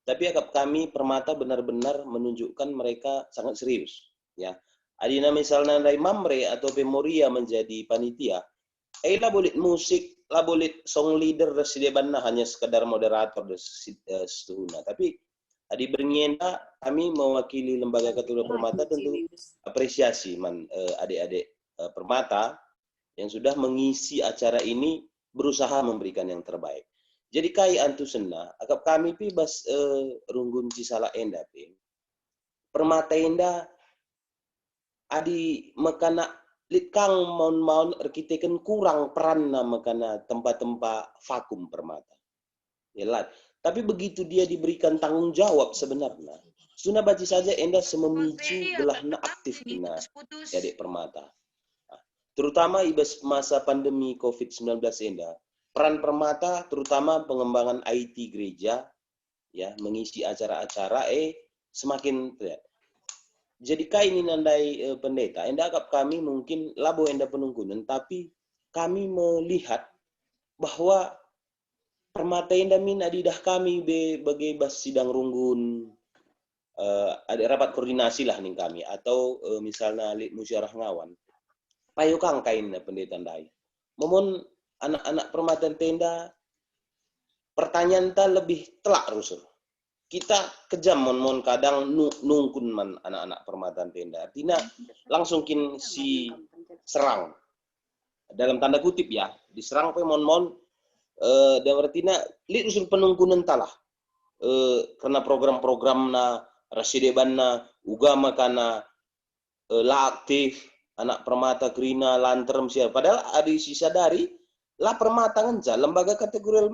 E: Tapi agak kami permata benar-benar menunjukkan mereka sangat serius. Ya, adina misalnya dari Mamre atau Pemoria menjadi panitia, lah boleh musik, lah boleh song leader banna hanya sekadar moderator setuhuna. Tapi adi bernienda kami mewakili lembaga kategorial permata tentu apresiasi adik-adik permata yang sudah mengisi acara ini berusaha memberikan yang terbaik. Jadi kai antu sena, akap kami pi bas runggun cisala enda pi. Permata enda adi makana litkang maun arkiteken kurang peran na makana tempat-tempat vakum permata. Ya, tapi begitu dia diberikan tanggung jawab sebenarnya, sudah baca saja enda sememicu belahna aktif kena adik permata. Terutama ibas masa pandemi COVID-19 enda, peran permata terutama pengembangan IT gereja, ya mengisi acara-acara semakin terlihat. Jadi ini nandai pendeta, enda agak kami mungkin labo enda penungkunan, tapi kami melihat bahwa permata enda min adidah kami sebagai bas sidang runggun, ada rapat koordinasi lah nih kami, atau misalnya musyawarah ngawan. Payukang kain pendeta ndai. Momon anak-anak permatan tenda, pertanyaan ta lebih telak rusul. Kita kejam mon kadang nungkun man anak-anak permatan tenda. Artinya langsung kin si serang. Dalam tanda kutip ya, diserang pe mon dan artinya li rusul penungkunan talah. Karena program-program na rasideban na ugama kana la aktif anak permata krina lanterem siapa padahal ada sisa dari lah permata ngenca lembaga kategorial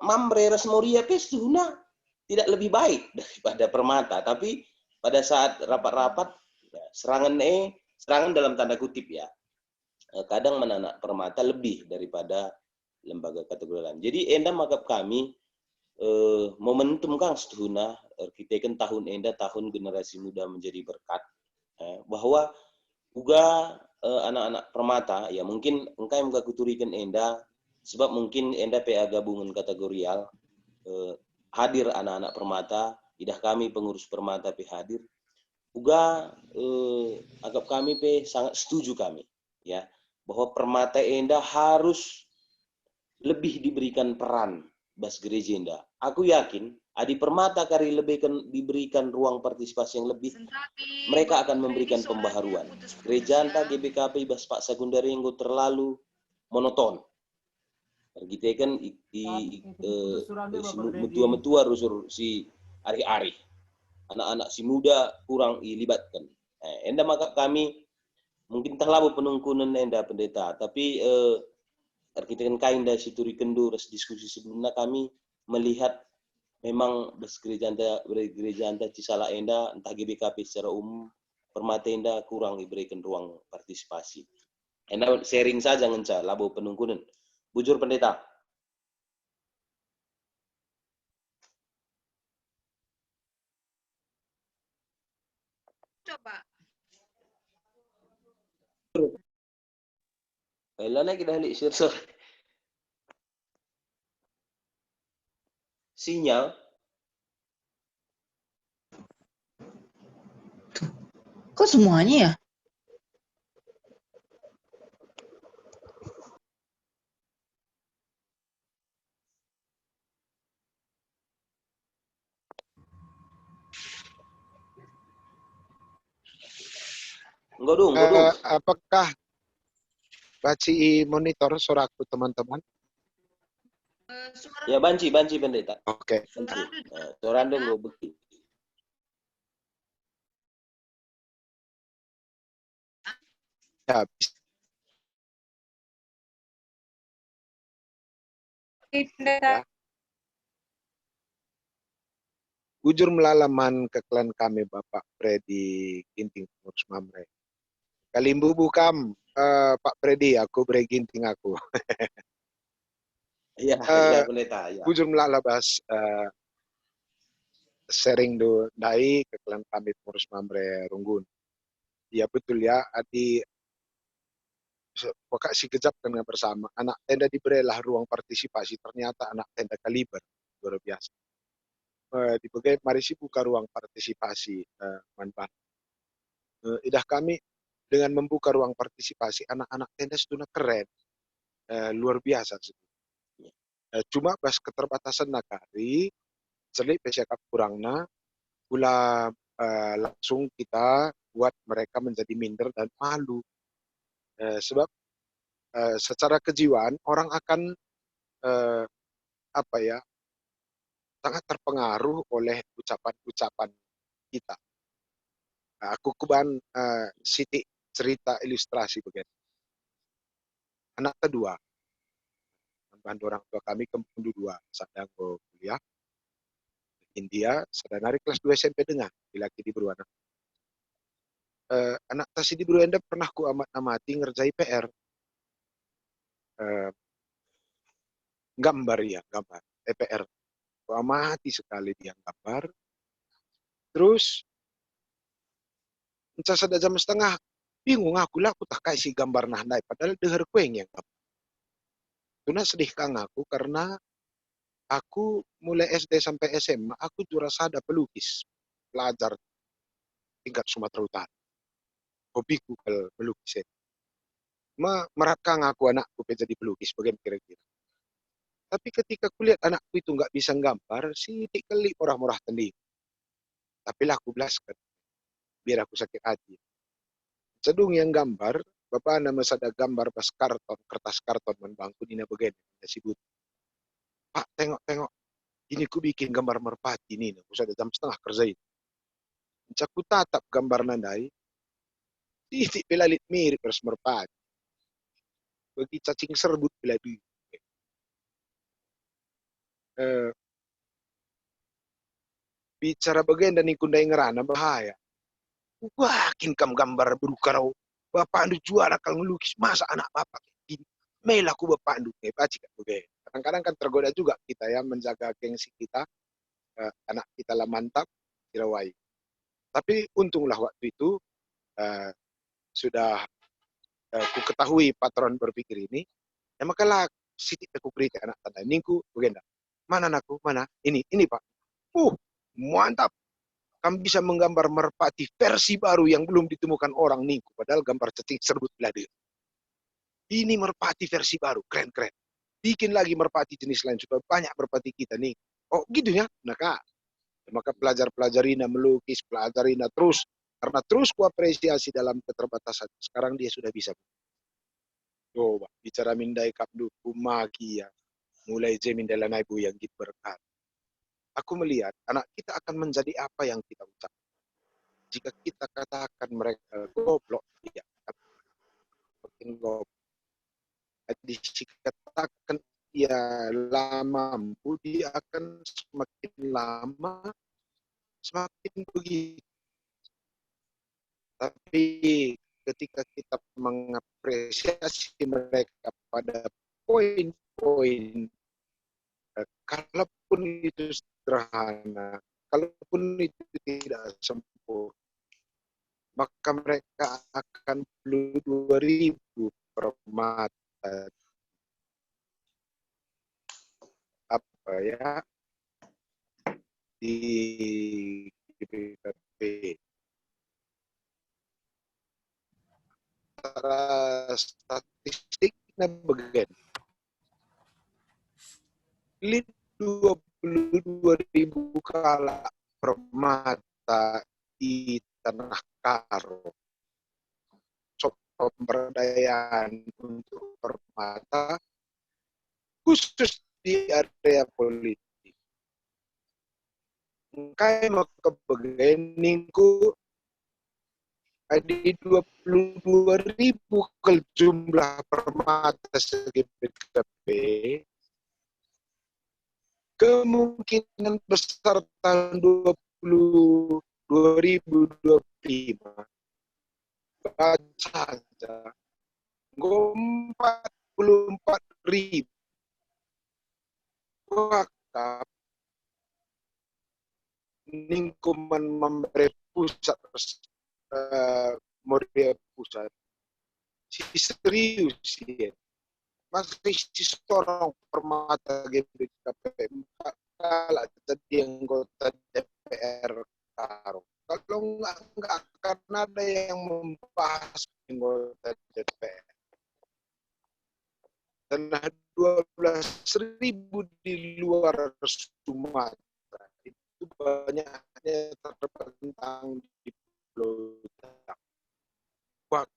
E: Mamre Resmoria pestuhuna tidak lebih baik daripada permata, tapi pada saat rapat-rapat ya, serangan dalam tanda kutip ya, kadang menanak permata lebih daripada lembaga kategorial lain. Jadi enda magap kami momentum kang setuhuna kita kan tahun enda tahun generasi muda menjadi berkat bahwa juga anak-anak permata ya mungkin engkau yang kuturikan enda sebab mungkin enda PA gabungan kategorial hadir anak-anak permata idah kami pengurus permata pe hadir juga agak kami pe sangat setuju kami ya bahwa permata enda harus lebih diberikan peran bas gereja enda. Aku yakin adi permata kari lebih diberikan ruang partisipasi yang lebih, mereka akan memberikan pembaharuan. Gereja anta GBKP bas Pak Sekundari yang terlalu monoton. Kita kan metua-metua rusur si ari-ari. Anak-anak si muda kurang dilibatkan. Enda maka kami mungkin terlalu penungkunan enda pendeta, tapi kita kan kain dari situ rikendu diskusi sebelumnya kami melihat memang gereja anda cisala enda entah GBKP secara umum permata enda kurang diberikan ruang partisipasi. Enda sharing saja ngenca labo penungkunan. Bujur pendeta.
B: Coba.
E: Lana kita halik share sinyal.
F: Kok semuanya ya?
E: Enggak dong.
A: Apakah baci monitor suaraku teman-teman?
E: Ya banci pendeta.
A: Oke.
E: Suara dong gue beki.
A: Ya, ya. Bujur melalaman ke klan kami Bapak Freddy Ginting pengurus Mamre. Kalimbu bukam Pak Freddy, aku Bre Ginting aku.
E: Iya, pendeta. Ya.
A: Bujur melalabas sharing do dai ke klan kami pengurus mamre Runggun. Ya betul ya, adi pokok si kejap dengan bersama anak tenda diberilah ruang partisipasi, ternyata anak tenda kaliber luar biasa. Dibagai mari sih buka ruang partisipasi manfaat. Idah kami dengan membuka ruang partisipasi anak-anak tenda sudah keren, luar biasa sih. Cuma pas keterbatasan nakari, selik pesyakap kurangna, pula langsung kita buat mereka menjadi minder dan malu. Sebab secara kejiwaan orang akan apa ya, sangat terpengaruh oleh ucapan-ucapan kita. Aku kuban siti cerita ilustrasi begini. Anak kedua, bantu orang tua kami kempung dua, sedang kuliah India, sedang narik kelas 2 SMP dengan laki di Berwana. Anak tasi di Berwana pernah ku amat-amati ngerjai PR. Gambar ya, gambar. PR. Ku amati sekali dia gambar. Terus, mencah sada jam setengah, bingung aku lah, aku tak kasih gambar nahdai. Padahal deher kueng yang gambar. Tuna sedih kang aku karena aku mulai SD sampai SMA, aku jura sada pelukis. Pelajar tingkat Sumatera Utara. Hobiku pelukis. Merakang aku anakku jadi pelukis, bagaimana kira-kira. Tapi ketika kulihat anakku itu nggak bisa gambar, sidik kali murah-murah tending. Tapi lah aku belaskan, biar aku sakit hati. Cedung yang gambar, bapak nama sada gambar pas karton, kertas karton membangku dina begini, sibut. Pak, tengok, ini ku bikin gambar merpati ini, aku sada jam setengah kerjain. Caku tatap gambar nandai, sidik pelalit mirip terus merpati. Bagi cacing serbut peladu. Bicara bagian dan ikundai ngerana bahaya. Wakin kam gambar berukarau. Bapak andu juara kalau ngelukis masa anak bapak ini. Melaku bapak andu baci kan bagai. Kadang-kadang kan tergoda juga kita ya menjaga gengsi kita. Anak kita lah mantap, kirawai. Tapi untunglah waktu itu sudah ku ketahui patron berpikir ini. Ya makalah sitik aku beri ke anak tanda. Ningku bagenda. Mana anakku? Mana? Ini Pak. Mantap. Kamu bisa menggambar merpati versi baru yang belum ditemukan orang ningku. Padahal gambar cacing serbut belada. Ini merpati versi baru, keren-keren. Bikin lagi merpati jenis lain supaya banyak merpati kita nih. Oh gitu ya? Nah kak, maka pelajar-pelajarina melukis, pelajarina terus. Karena terus ku apresiasi dalam keterbatasan. Sekarang dia sudah bisa. Coba, bicara mindai kapduku magi ya. Mulai jemin dalam ibu yang gitu berkat. Aku melihat anak kita akan menjadi apa yang kita ucapkan. Jika kita katakan mereka goblok, ya makin goblok. Jika katakan ia lama mampu, dia akan semakin lama semakin begitu. Tapi ketika kita mengapresiasi mereka pada poin-poin, kalaupun itu sederhana, kalaupun itu tidak sempurna, maka mereka akan perlu 2000 permata apa ya di GBKP. Secara statistiknya begini, 22.000 kala permata di Tanah Karo. Pemberdayaan untuk permata khusus di area politik. Kaya makabaganingku ada 22.000 ke jumlah permata segi PKP. Kemungkinan besar tahun 2025 baca saja 44.000 wakaf Ningkuman memberi pusat Moria pusat si serius ya. Masih si seorang Permata GBKP kalah jadi anggota DPR Karo. Kalau nggak akan ada yang membahas anggota DPR. Dan 12.000 di luar Sumatera itu banyaknya terbentang di Pulau Jawa.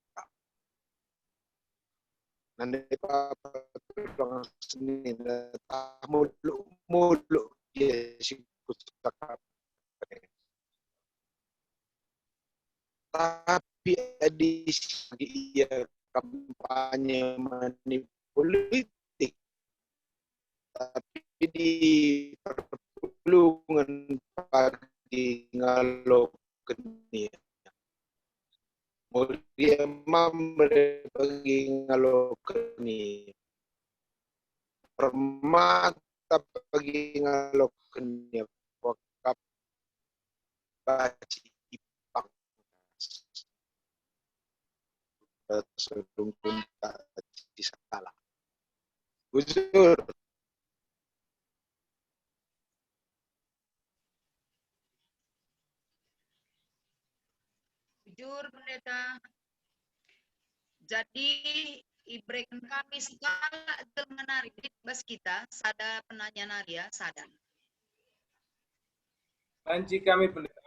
A: Nanti Papa bilang seni mulu ya si cakap. Tapi edisi dia kampanye money politik, tapi di perpulungan pagi ngalokan dia. Dia memberi bagi ngalokan dia. Permata bagi ngalokan dia. Wakap baci ipang. Sebelum punta di salah. Bujur.
B: Jujur pendeta. Jadi ibrekan kami segala menari bas kita sada penanya naria sada.
G: Banci kami pendeta.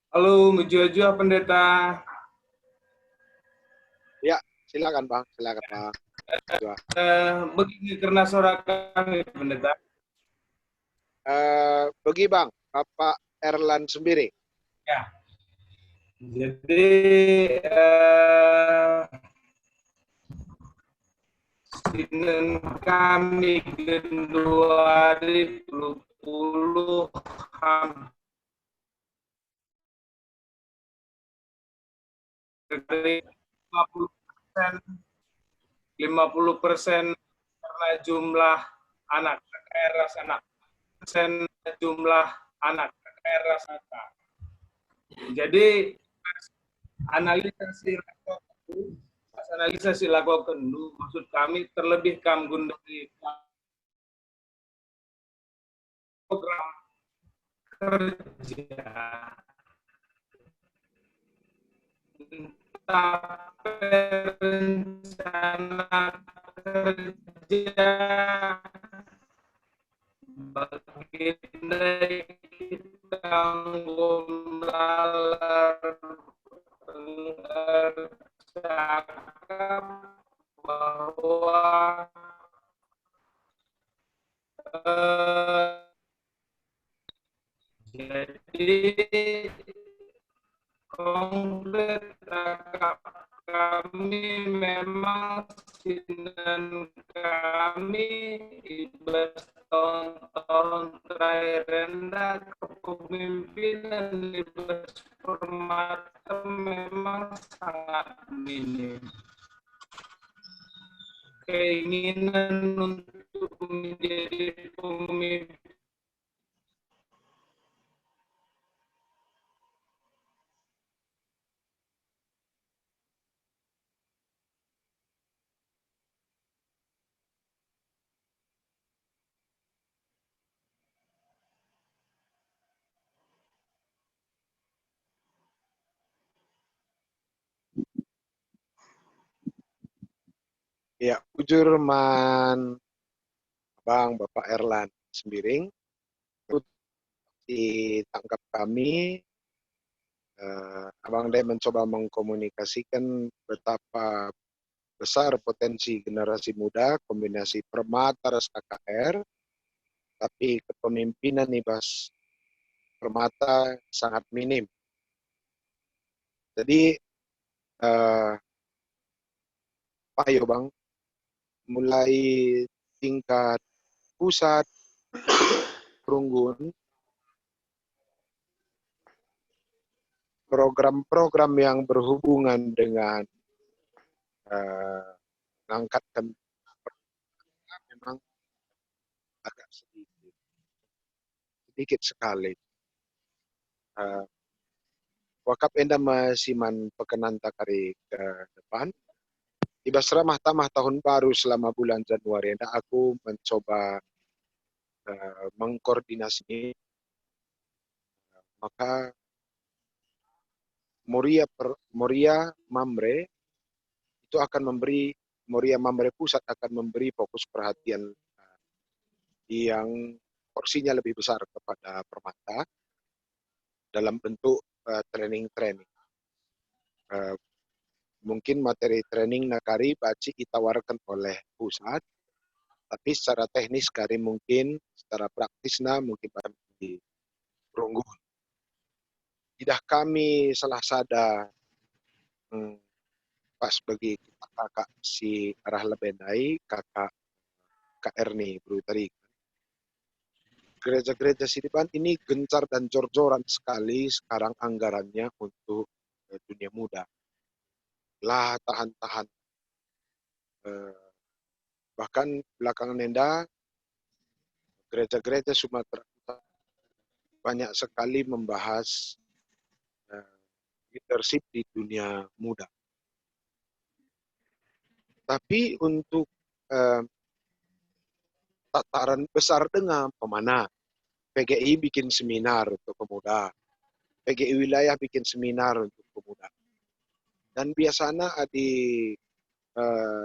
G: Halo, Mujua pendeta.
A: Ya, silakan Bang, silakan Bang.
G: Begini karena suara kami pendeta.
A: Bagi Bang, Bapak Erlan Sembiring.
G: Ya. Jadi sinen kami kedua hari puluh hampir 50% karena jumlah anak ras anak persen jumlah anak ras anak. Jadi analisis dilakukan dulu, maksud kami terlebih kamgun dari program kerja entah rencana kerja baginda kita cakap bahwa jadi konkret kami memang sinan kami ibas tahun-tahun terakhir rendah kepemimpinan ibas Permata memang sangat minim. Keinginan untuk menjadi pemimpin
A: Ya, jujur man Bang Bapak Erlan Sembiring ditangkap kami. Abang Dek mencoba mengkomunikasikan betapa besar potensi generasi muda, kombinasi Permata dan KKR, tapi kepemimpinan Ibas Permata sangat minim. Jadi, ayo Bang, mulai tingkat pusat, Perunggun, program-program yang berhubungan dengan mengangkatkan memang agak sedikit sekali. Wakap enda masiman pekenanta kari ke depan. Iba seramah tamah tahun baru selama bulan Januari. Enda aku mencoba mengkoordinasi. Maka Moria Mamre itu akan memberi, Moria Mamre Pusat akan memberi fokus perhatian yang porsinya lebih besar kepada permata dalam bentuk training-training. Mungkin materi training nakari baci ditawarkan oleh pusat, tapi secara teknis kari mungkin secara praktisnya mungkin akan di Runggun. Tidak kami salah sada pas bagi kakak si arah lebenai, kakak Kak Erni Brutari. Gereja-gereja Sidiban ini gencar dan jor-joran sekali sekarang anggarannya untuk dunia muda. Lah tahan-tahan. Bahkan belakangan enda gereja-gereja Sumatera banyak sekali membahas leadership di dunia muda. Tapi untuk tataran besar dengan pemana, PGI bikin seminar untuk pemuda, PGI wilayah bikin seminar untuk pemuda. Dan biasanya di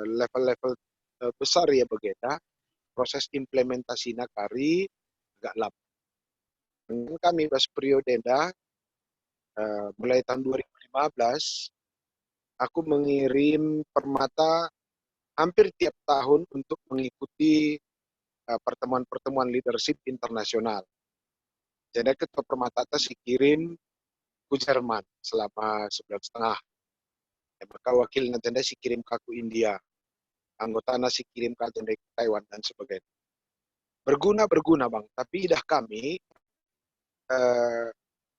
A: level-level besar ya begitu, proses implementasinya kari agak lama. Dengan kami pas periode mulai tahun 2015, aku mengirim permata hampir tiap tahun untuk mengikuti pertemuan-pertemuan leadership internasional. Jadi ketua permata itu kirim ke Jerman selama 1,5 bulan. Ya, maka wakilnya janda kirim ke India, anggota nasi kirim ke janda Taiwan dan sebagainya. Berguna bang, tapi dah kami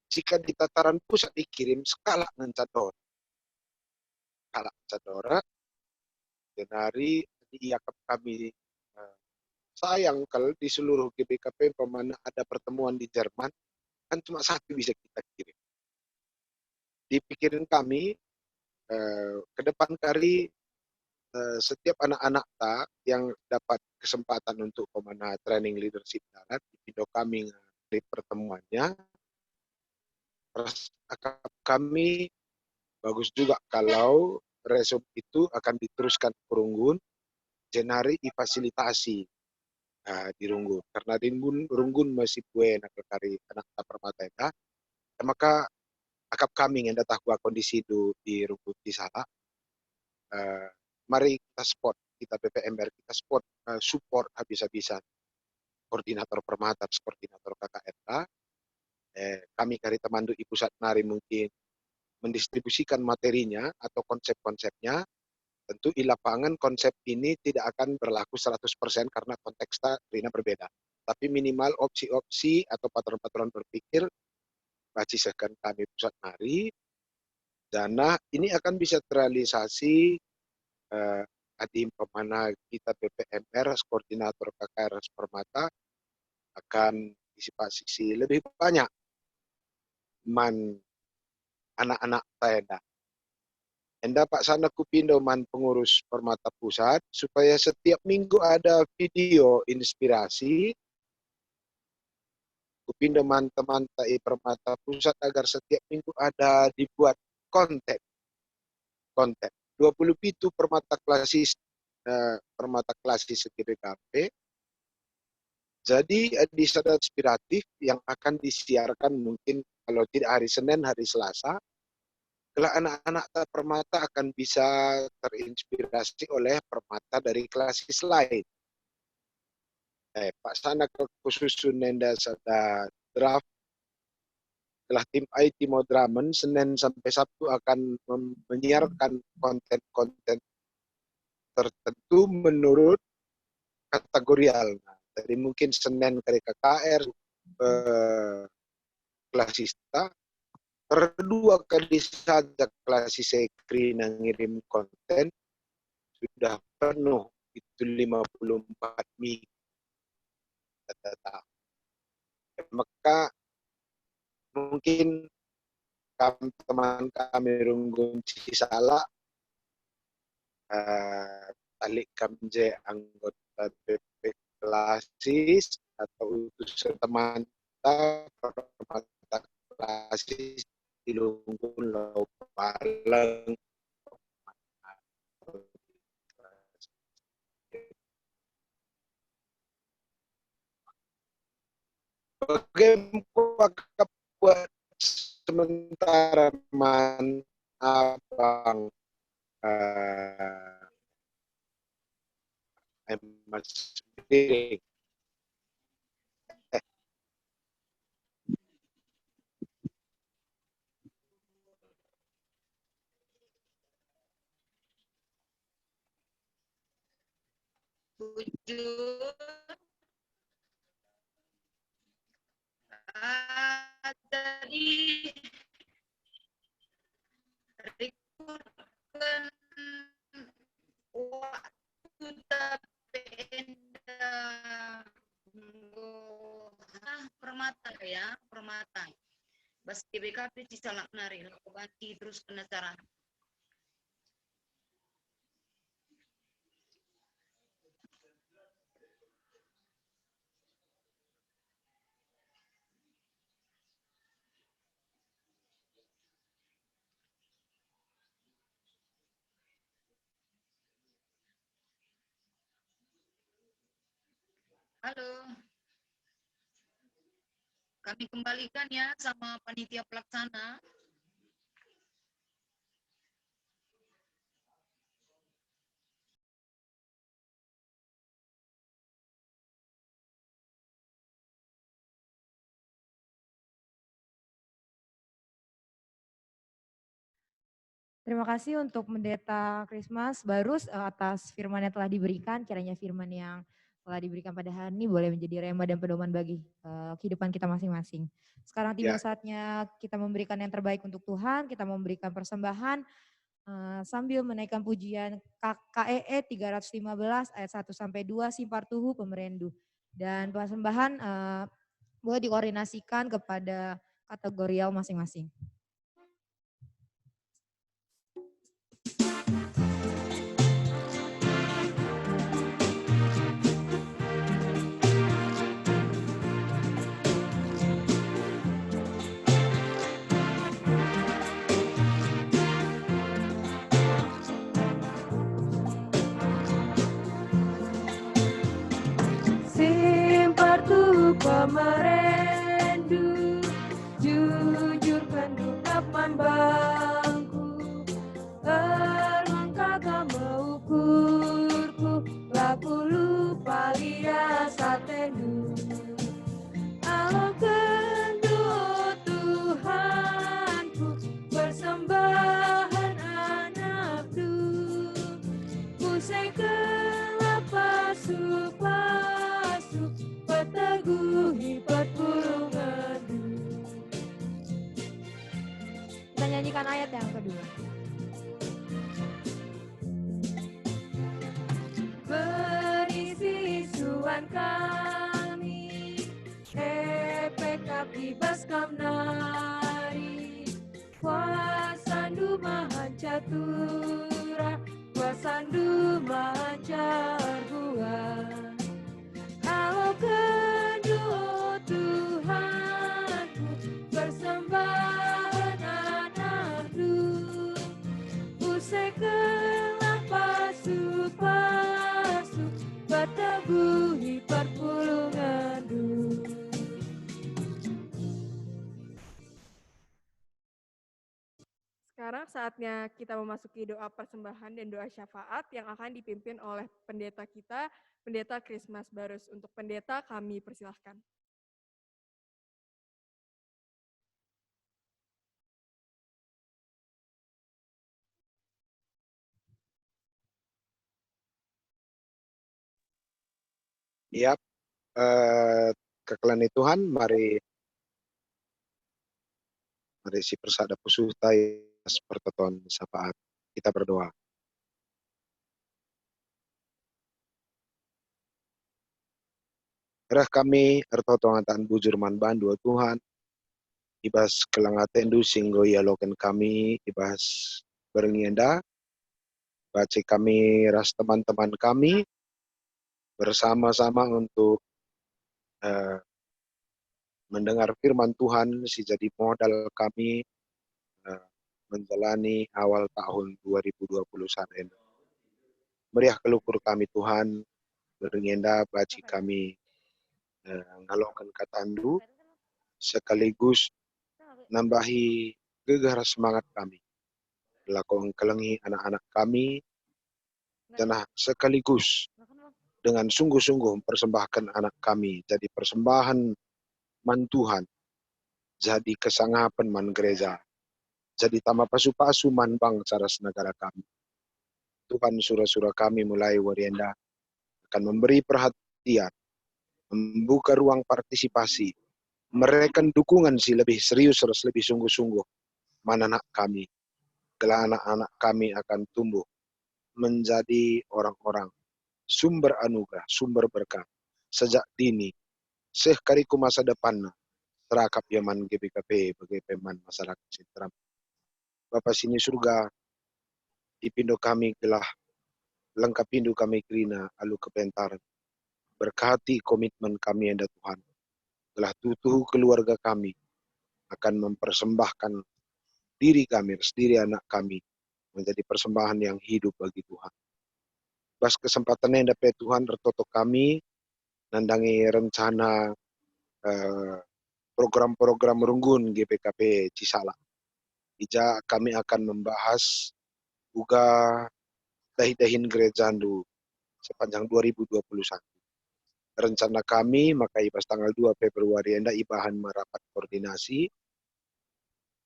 A: jika di tataran pusat dikirim skala ngencador. Skala ngencadora, denari diiakap kami sayang kalau di seluruh GBKP pemana ada pertemuan di Jerman, kan cuma satu bisa kita kirim. Dipikirin kami, ke depan kali setiap anak-anak yang dapat kesempatan untuk pemana training leadership darat, di video kami di pertemuannya, kami bagus juga kalau resume itu akan diteruskan ke Runggun, jenari difasilitasi di Runggun. Karena di Runggun masih buena kari anak permata itu, maka akap kami yang datang kondisi itu di Runggun di sana. Mari kita kita BPMR, kita support habis-habisan. Koordinator permata, koordinator KKRK, kami kari teman di pusat nari mungkin mendistribusikan materinya atau konsep-konsepnya. Tentu di lapangan konsep ini tidak akan berlaku 100% karena konteksnya berbeda. Tapi minimal opsi-opsi atau patron-patron berpikir bacisahkan kami pusat nari. Dana ini akan bisa terrealisasi adim pemana kita BPMR, koordinator KKRS Permata akan partisipasi lebih banyak anak-anak tenda. Enda Pak Sana kupindo man pengurus Permata Pusat supaya setiap minggu ada video inspirasi. Kupindo man teman Permata Pusat agar setiap minggu ada dibuat konten. 27 permata klasis GBKP. Jadi di sana inspiratif yang akan disiarkan mungkin kalau tidak hari Senin, hari Selasa. Kalau anak-anak permata akan bisa terinspirasi oleh permata dari klasis lain. Pak Sana khususun nenda sada draft telah tim IT Modramen Senin sampai Sabtu akan menyiarkan konten-konten tertentu menurut kategorial. Jadi mungkin Senin kali KKR klasista, kedua kali saja klasis sekri ngirim konten, sudah penuh itu 54 minggu. Maka mungkin teman kami Runggun Cisala balik kami anggota PP Klasis atau utusan teman permata Klasis di Lungkun Lau Paleng. Bagaimana buat sementara man abang Mas sendiri.
B: Bujur. Jadi rekrutmen waktu tapi permata ya, permata. Bas BKP di salah nari, banti terus penasaran. Halo. Kami kembalikan ya sama panitia pelaksana.
H: Terima kasih untuk Pendeta Christmas Barus atas firman yang telah diberikan. Kiranya firman yang telah diberikan pada hari ini boleh menjadi rema dan pedoman bagi kehidupan kita masing-masing. Sekarang tiba saatnya kita memberikan yang terbaik untuk Tuhan, kita memberikan persembahan sambil menaikkan pujian KEE 315 ayat 1 sampai 2 Simpartuhu Pemerendu. Dan persembahan boleh dikoordinasikan kepada kategorial masing-masing.
I: Simpartuhu Pemerendu, jujur pendukapan bangku, ermangka kamu ukurku, laku lupa lidah satendu. Allah kendu Tuhanku, persembahan anakku, pusai kelapa supasu, peteguhi perpulunganku.
H: Kita nyanyikan ayat yang kedua.
I: Berisi suan kami, EPKP Baskam Nari, Wasandu Mahacatura, Wasandu Mahacargua. Kalau kedua Tuhanku, persembahan anakku, usai kelapa supasu, peteguhi perpulunganku.
J: Sekarang saatnya kita memasuki doa persembahan dan doa syafaat yang akan dipimpin oleh pendeta kita, Pendeta Christmas Barus. Untuk pendeta kami persilahkan.
A: Ya, kekelani Tuhan, mari si persada pusutai pertoton syafaat. Kita berdoa. Rah kami ertotongan bujur man bandu Tuhan. Ibas kelangatendu singgo ya loken kami ibas berengienda. Baca kami ras teman-teman kami bersama-sama untuk mendengar firman Tuhan si jadi modal kami menjalani awal tahun 2021 ini. Meriah kelukur kami Tuhan, berengenda baci kami ngalokkan katandu, sekaligus nambahi gegar semangat kami. Lakon kelengi anak-anak kami, dan sekaligus dengan sungguh-sungguh mempersembahkan anak kami jadi persembahan man Tuhan, jadi kesangapan man gereja, jadi tama pasu-pasu man bangsa ras negara kami. Tuhan surah-surah kami mulai warienda akan memberi perhatian, membuka ruang partisipasi, mereka dukungan si lebih serius, lebih sungguh-sungguh mana anak kami. Kelak anak-anak kami akan tumbuh menjadi orang-orang sumber anugerah, sumber berkat sejak dini, sekariku masa depan terakap yaman GBKP bagi peman masyarakat Sintram. Bapak sini surga, ipindo kami gelah lengkap pindu kami kerina alu kepentaran. Berkati komitmen kami anda Tuhan. Telah tutuh keluarga kami akan mempersembahkan diri kami, sendiri anak kami menjadi persembahan yang hidup bagi Tuhan. Bas kesempatan yang dapat Tuhan tertotok kami nandangi rencana program-program runggun GPKP Cisala. Ija kami akan membahas juga dahi-dahin gerejandu sepanjang 2021. Rencana kami maka ibas tanggal 2 Februari enda ibahan merapat koordinasi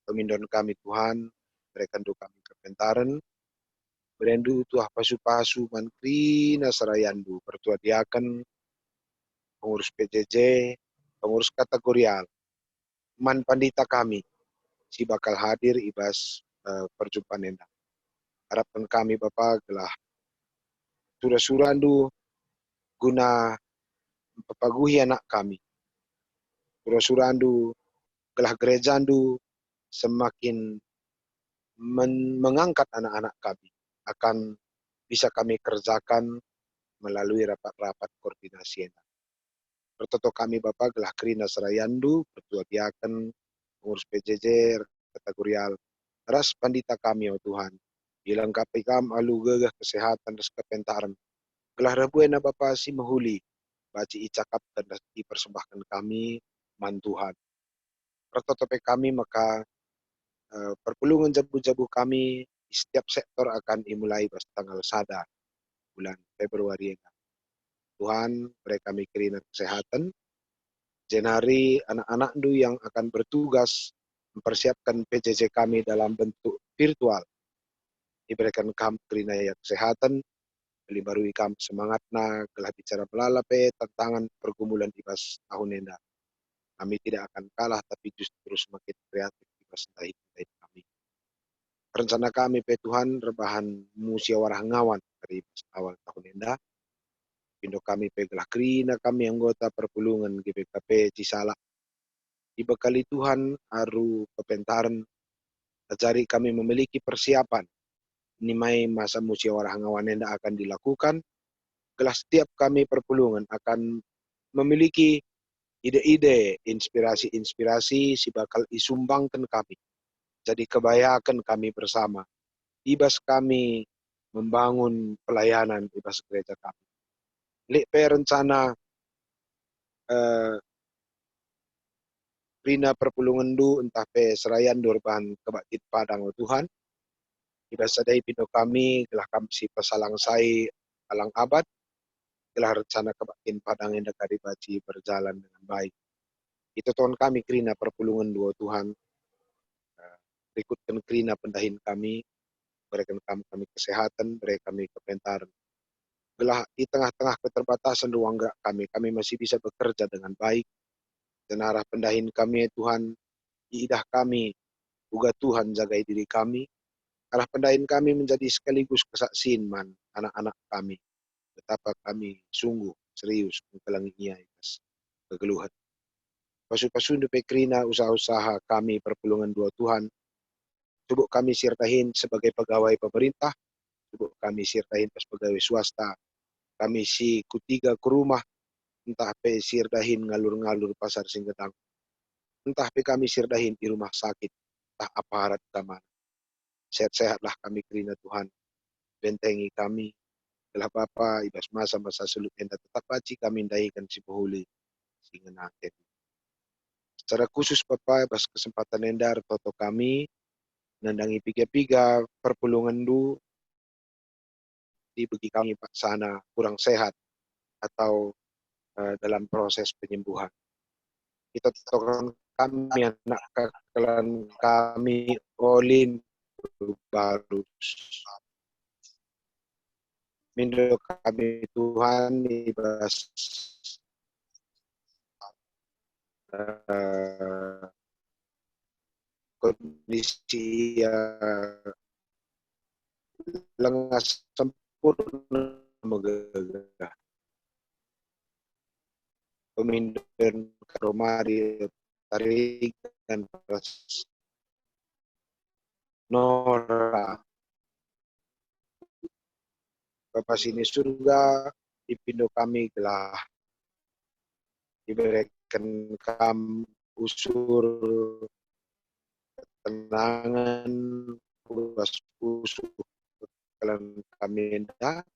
A: pemindon kami Tuhan, mereka kami kepentaran, berendu tuah pasu-pasu mantri nasarayandu, pertua diaken, pengurus PJJ, pengurus kategorial, man pandita kami, si bakal hadir ibas perjumpaan enda. Harapan kami Bapak gelah surah-surandu guna pepaguhi anak kami. Surah-surandu gelah gerejandu semakin mengangkat anak-anak kami akan bisa kami kerjakan melalui rapat-rapat koordinasi. Pertoto kami Bapak gelah kerina serayandu, pertua diaken, pengurus PJJ, kategorial, ras pandita kami ya Tuhan. Dilengkapi kam alu gegah kesehatan dan kepentaran. Gelah rebuena Bapak si mahuli, baci icakap dan dipersembahkan kami man Tuhan. Pertoto kami maka perpulungan jabu-jabu kami di setiap sektor akan dimulai pada tanggal 1 bulan Februari. Tuhan, mereka mikirin kesehatan. Jenari anak-anak yang akan bertugas mempersiapkan PJJ kami dalam bentuk virtual. Diberikan kami kerina kesehatan, melibarui kami semangatna, gelah bicara melalape tantangan pergumulan ibas tahun enda. Kami tidak akan kalah, tapi justru semakin kreatif ibas dahi kami. Rencana kami pe Tuhan rebahan musyawarah ngawan dari awal tahun enda. Pindo kami pe gelah kerina kami anggota perpulungan GPKP Cisala. Dibekali Tuhan aru kepentaran ajari kami memiliki persiapan. Nimai masa musyawarah ngawan enda akan dilakukan. Gelah setiap kami perpulungan akan memiliki ide-ide, inspirasi-inspirasi si bakal isumbangkan kami. Jadi kebayakan kami bersama. Ibas kami membangun pelayanan ibas gereja kami. Lipe rencana Rina perpulungan du entah pe serayan durban kebakit padang Tuhan. Ibas sadai pindo kami gelah kami si pesalang sai alang abad. Gelah rencana kebakin padang yang dekari baci berjalan dengan baik. Itu tahun kami kerina perpulungan dua Tuhan. Berikutkan kerina pendahin kami, berikan kami kesehatan, berikan kami kepentaran. Gelah di tengah-tengah keterbatasan ruang gerak kami masih bisa bekerja dengan baik. Dan arah pendahin kami Tuhan, iidah kami, juga Tuhan jagai diri kami. Arah pendahin kami menjadi sekaligus kesaksian man anak-anak kami. Betapa kami sungguh serius mengkelangi ia. kegeluhan. Pasu-pasundu pekrina usaha-usaha kami perpulungan dua Tuhan. Tubuk kami sirtahin sebagai pegawai pemerintah, tubuk kami sirtahin pas pegawai swasta. Kami si kutiga ke rumah, entah pe sirdahin ngalur-ngalur pasar Singgetang. Entah pe kami sirdahin di rumah sakit, entah aparat keamanan. Sehat-sehatlah kami kerina Tuhan. Bentengi kami, telah Bapa ibas masa-masa sulit enda tetap baci kami dahikan si Pohuli sehingga nanti. Secara khusus Bapa ibas kesempatan endar toto kami nandangi piga-piga perpulungan du di bagi kami Pak sana kurang sehat atau dalam proses penyembuhan. Kita totokan kami anak kekelan kami Olin baru Mindo kami Tuhan ibas kondisi lengas sempurna megagah. Pemindahan karomari tarik dan pras Nora. Bapak sini surga dipindo kami gelah diberikan kam usur tenangan puas usuh kalian kami hendak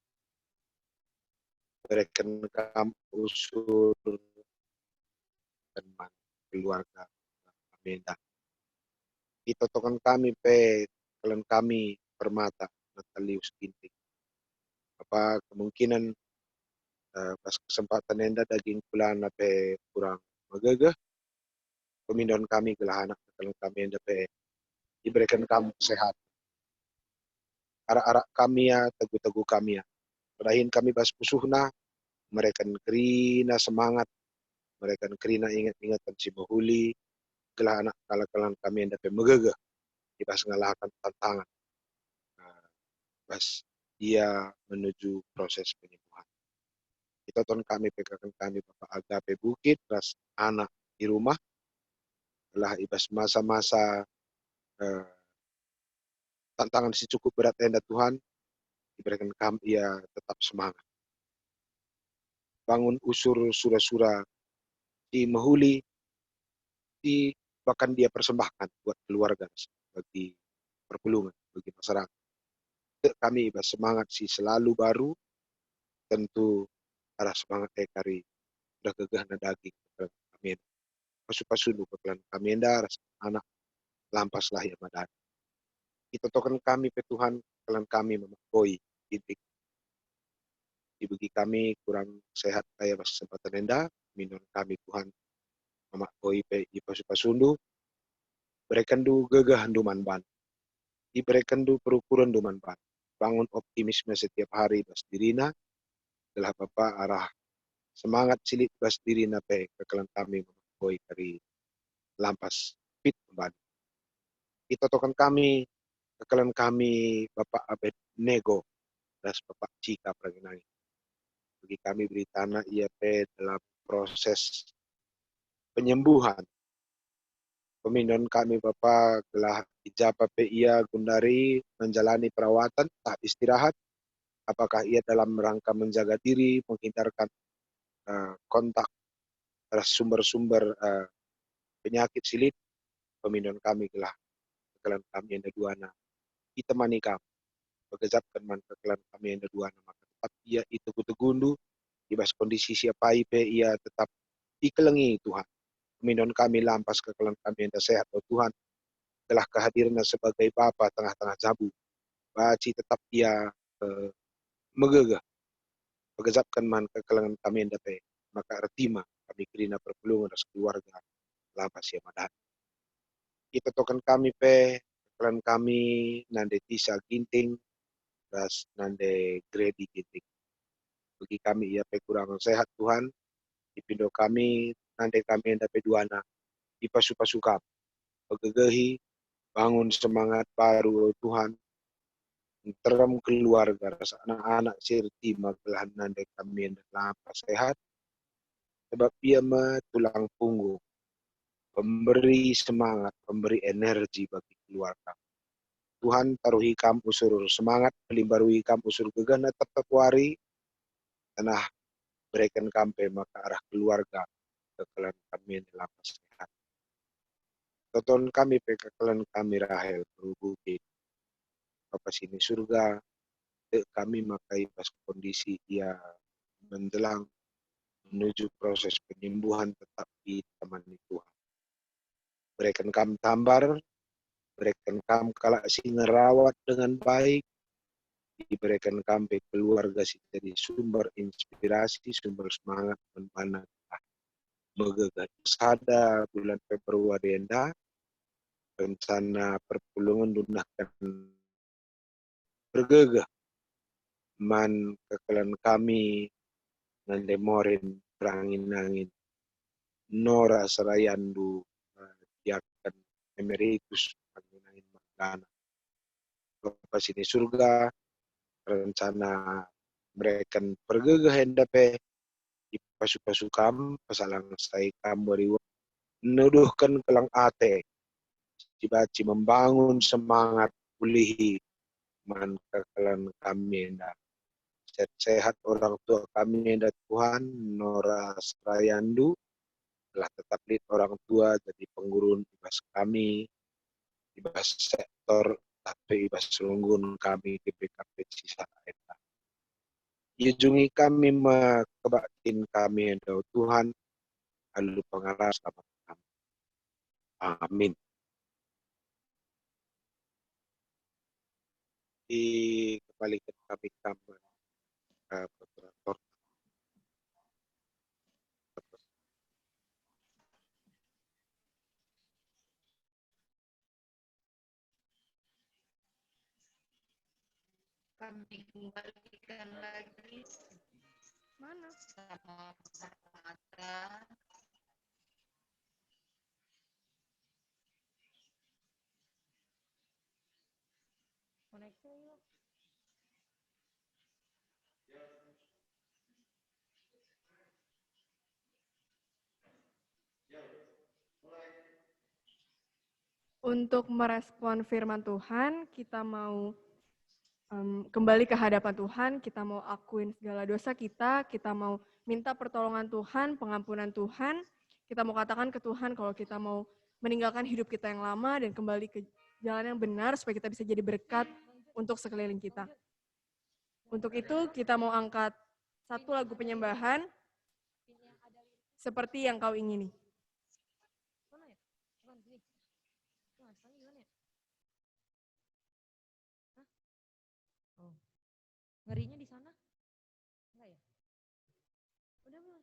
A: berikan kam usur teman keluarga kami hendak kita tokan kami pe kalian kami permata Natalius Ginting apa kemungkinan pas kesempatan enda daging pulaan pe kurang megagah pemindahan kami gelah anak kalian kami enda pe diberikan kamu sehat arak-arak kami ya teguh-teguh kami ya perahin kami bas pusuhna mereka kerina semangat mereka kerina ingat-ingatan si Mahuli gelah anak kalakalan kami enda pe megagah dibas ngalahkan tantangan bas dia menuju proses penyembuhan. Kita ton kami pegakan kami Bapak Agape Bukit, ras anak di rumah, telah ibas masa-masa tantangan si cukup berat enda Tuhan, diberikan kami ia tetap semangat. Bangun usur sura-sura di Mahuli, bahkan dia persembahkan buat keluarga, bagi perpulungan, bagi masyarakat. Kami ibas semangat si selalu baru, tentu arah semangat kari udah gegah na daging kami pasu-pasu kekelan kami enda anak lampas lah ya madan kita tokan kami pe Tuhan kekelan kami memakoi titik dibagi kami kurang sehat kaya pas kesempatan enda minum kami Tuhan memakoi pe di pasu-pasundu berikan du gegah duman ban diberikan du perukuran duman ban bangun optimisme setiap hari bas dirina telah Bapak arah semangat cilik bas diri nape kekelan kami boy dari lampas pit kembali. Kita tokan kami kekelan kami Bapak Abed Nego das Bapak Cika Pragenangi. Bagi kami beritana ia pe dalam proses penyembuhan. Pemindahan kami Bapak telah ijabah pe ia gundari menjalani perawatan tak istirahat. Apakah ia dalam rangka menjaga diri, menghindarkan kontak sumber-sumber penyakit silit, pemindahan kami gelah kekelan kami yang duana. Kita manikam, pegezapkan man kekelan kami yang duana, maka tetap ia itu kutegundu, ibas kondisi siapa ipe ia tetap ikelengi Tuhan. Pemindahan kami lampas kekelan kami yang sehat, oh Tuhan, telah kehadirannya sebagai Bapa tengah-tengah jabu. Baci tetap ia megegah, pegezapkan man kekelan kami yang dapat, maka retima kami kerina perpulungan dan keluarga lampas ya madan. Kita tokan kami pe kekelan kami nande Tisa Ginting das nande Gredi Ginting. Bagi kami ia pe kurang sehat Tuhan, dipindo kami nande kami yang dapat duana di pasu-pasu kami. Pegegehi, bangun semangat baru Tuhan, terem keluarga, rasa anak-anak sirti magelahan nande kami yang lampas sehat, sebab ia tulang punggung, pemberi semangat, pemberi energi bagi keluarga. Tuhan taruhi kam usur semangat, melimbarui kam usur gegana tetap wari, tanah berikan kampe maka arah keluarga, kekalan kami dalam sehat. Tonton kami kekalan kami Rahel, berubuki, Bapa sini surga, kami makai pas kondisi ia menjelang menuju proses penyembuhan tetap ditemani Tuhan. Berikan kami tambar, berikan kami kalak si ngerawat dengan baik, diberikan kami keluarga si jadi sumber inspirasi, sumber semangat mana megagah sada bulan Februari enda rencana perpulungan dunahkan bergegah man kekalan kami ngandemorin perangin-angin Nora Serayandu diakan emeritus angin-angin Magdana. Bapa sini surga rencana mereka pergegah hendape di pasukam pasalang saya kambariwa nuduhkan kelang ate cibaci membangun semangat pulihi man kekalan kami hendak sehat orang tua kami hendak Tuhan Nora Serayandu telah tetap lead orang tua jadi penggurun ibas kami, ibas sektor, tapi ibas selunggun kami di BKP sisa eta. Yujungi kami kebaktin kami endau Tuhan, lalu pengarah sama kami. Amin. Dikembalikan kami moderator.
B: Kami kembalikan lagi
J: Mana?
B: sama mata.
H: Koneksi yuk.
J: Untuk merespon firman Tuhan, kita mau kembali ke hadapan Tuhan, kita mau akuin segala dosa kita mau minta pertolongan Tuhan, pengampunan Tuhan, kita mau katakan ke Tuhan kalau kita mau meninggalkan hidup kita yang lama dan kembali ke jalan yang benar supaya kita bisa jadi berkat untuk sekeliling kita. Untuk itu kita mau angkat satu lagu penyembahan seperti yang kau ingini.
H: Oh. Ngerinya di sana? Enggak ya? Udah belum?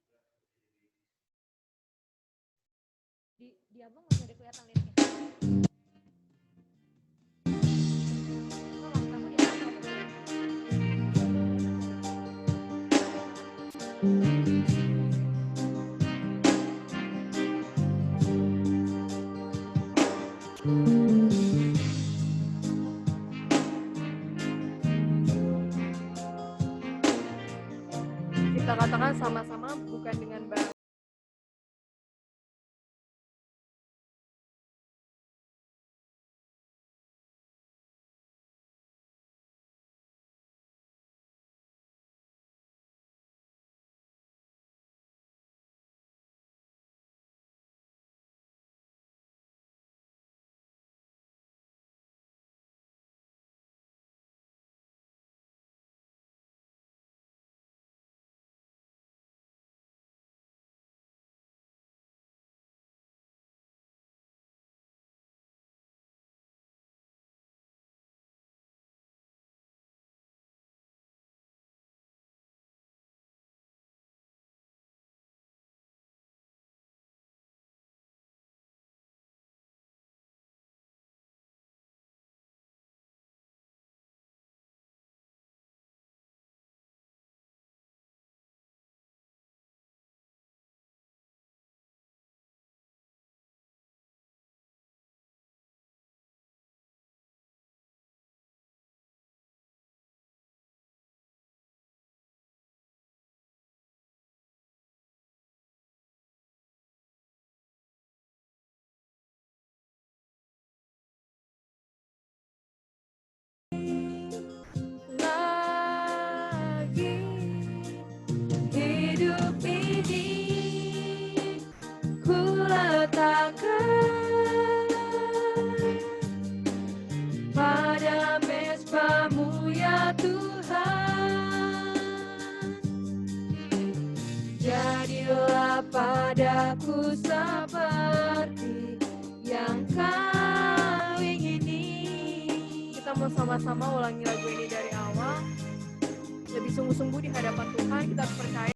H: Di abang nggak ada kelihatan liriknya.
J: Kita katakan sama-sama bukan dengan bahasa
I: Tuhan. Jadilah padaku seperti yang Kau ingini.
J: Kita mau sama-sama ulangi lagu ini dari awal. Lebih sungguh-sungguh di hadapan Tuhan, kita harus percaya.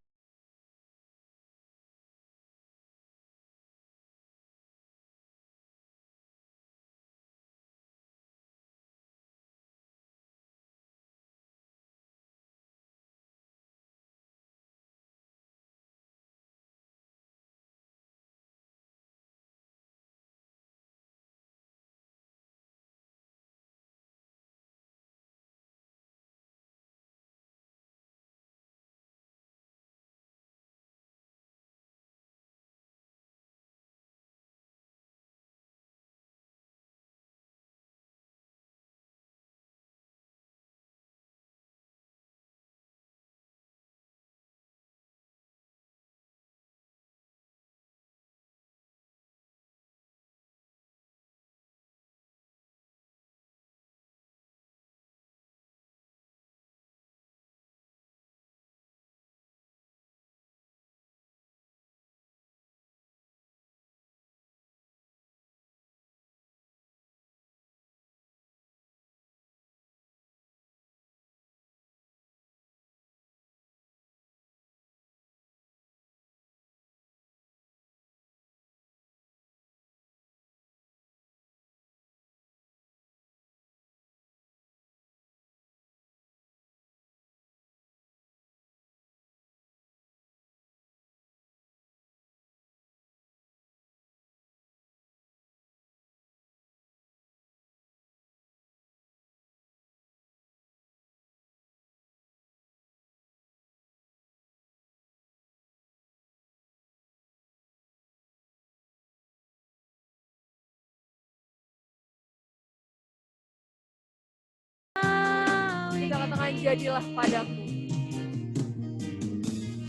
J: Kita katakan jadilah padaku.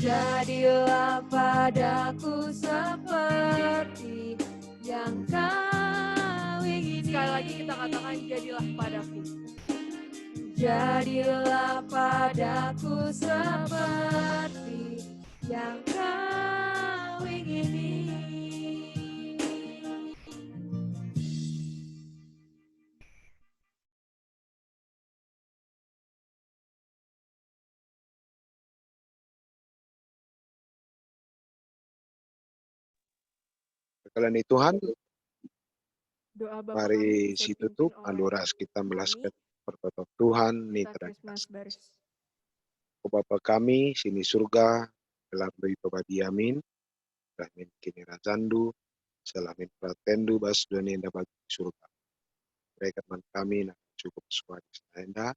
I: Jadilah padaku seperti yang Kau ingini.
J: Sekali lagi kita katakan jadilah padaku.
I: Jadilah padaku seperti yang Kau ingini.
A: Sekalian Tuhan,
J: Doa Bapa
A: mari
J: kami bisa
A: si
J: dipimpin
A: tutup
J: oleh
A: aluras kita
J: kami,
A: melaskan pertotok Tuhan ni
J: Kita Christmas
A: terangkas.
J: Baris.
A: O Bapa kami sini surga, dalam beri pabadiamin, rahmin kini razandu, selamin pratendu bas dunia dapat surga. Mereka teman kami nak cukup suara enda,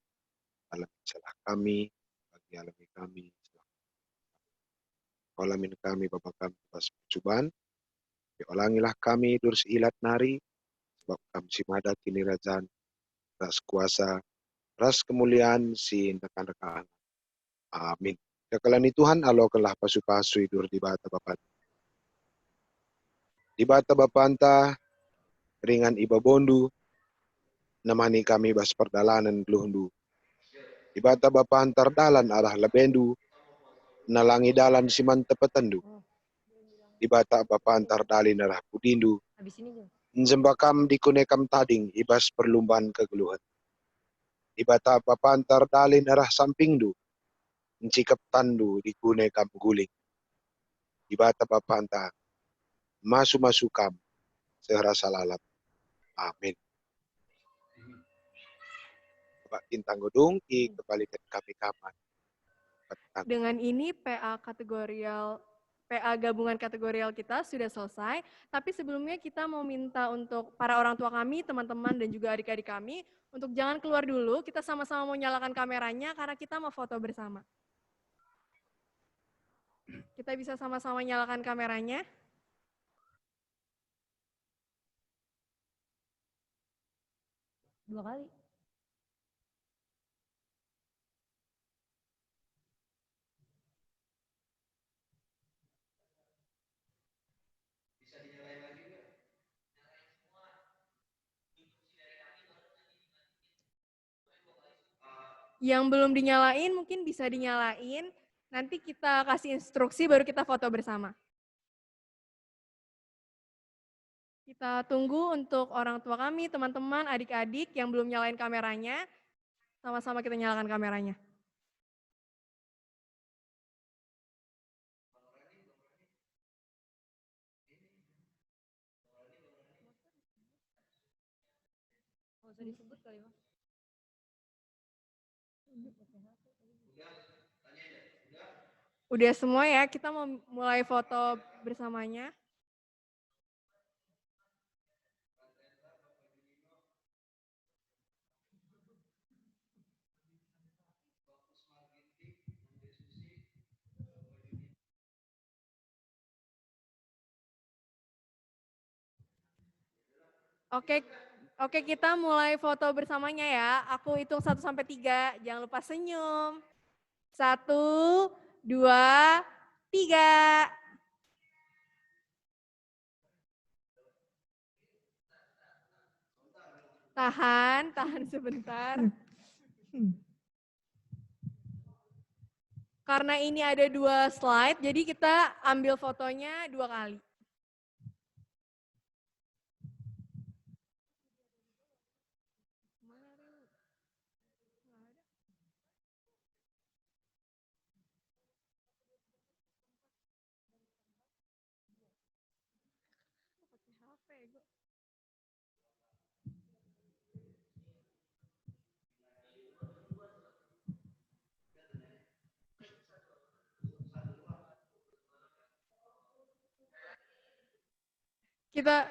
A: alam salah kami, bagi alami kami. Alamin kami Bapa kami pas percobaan, ulangilah kami durus ilat nari, sebab kami si mada kini razan, ras kuasa, ras kemuliaan si rekan-rekan. Amin. Kekalani Tuhan alokanlah pasu-pasu idur di bata Bapa. Di bata Bapa anta ringan iba bondu, namani kami bas perdalanan luhundu. Di bata Bapa antar dalan arah lebendu, nalangi dalan siman tepetendu. Di bata Bapa antar dalin arah pudindu,
H: Habis ini juga.
A: njembakam dikunekam tading ibas perlumbaan kegeluhan. Di bata Bapa antar dalin arah sampingdu, encikap tandu dikunekam guling. Di bata Bapa antar masuk-masukam serasa lalap. Amin. Bapak Kintang Godung i kebalikan kami kapan.
J: Dengan ini PA gabungan kategorial kita sudah selesai, tapi sebelumnya kita mau minta untuk para orang tua kami, teman-teman dan juga adik-adik kami untuk jangan keluar dulu, kita sama-sama mau nyalakan kameranya karena kita mau foto bersama. Kita bisa sama-sama nyalakan kameranya.
H: Dua kali.
J: Yang belum dinyalain mungkin bisa dinyalain. Nanti kita kasih instruksi baru kita foto bersama. Kita tunggu untuk orang tua kami, teman-teman, adik-adik yang belum nyalain kameranya. Sama-sama kita nyalakan kameranya.
H: Nggak usah disebut kali, Mas.
J: Udah semua ya, kita mau mulai foto bersamanya. Oke, kita mulai foto bersamanya ya. Aku hitung 1 sampai 3, jangan lupa senyum. 1, 2, 3. Tahan sebentar. Karena ini ada 2 slide, jadi kita ambil fotonya 2 kali.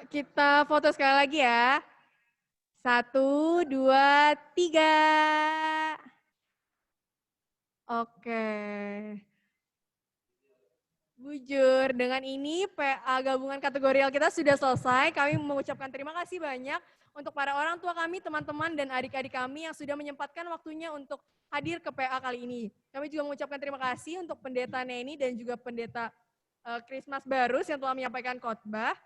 J: Kita foto sekali lagi ya. 1, 2, 3. Oke. Bujur, dengan ini PA gabungan kategorial kita sudah selesai. Kami mengucapkan terima kasih banyak untuk para orang tua kami, teman-teman, dan adik-adik kami yang sudah menyempatkan waktunya untuk hadir ke PA kali ini. Kami juga mengucapkan terima kasih untuk Pendeta Neni dan juga Pendeta Christmas Barus yang telah menyampaikan khotbah.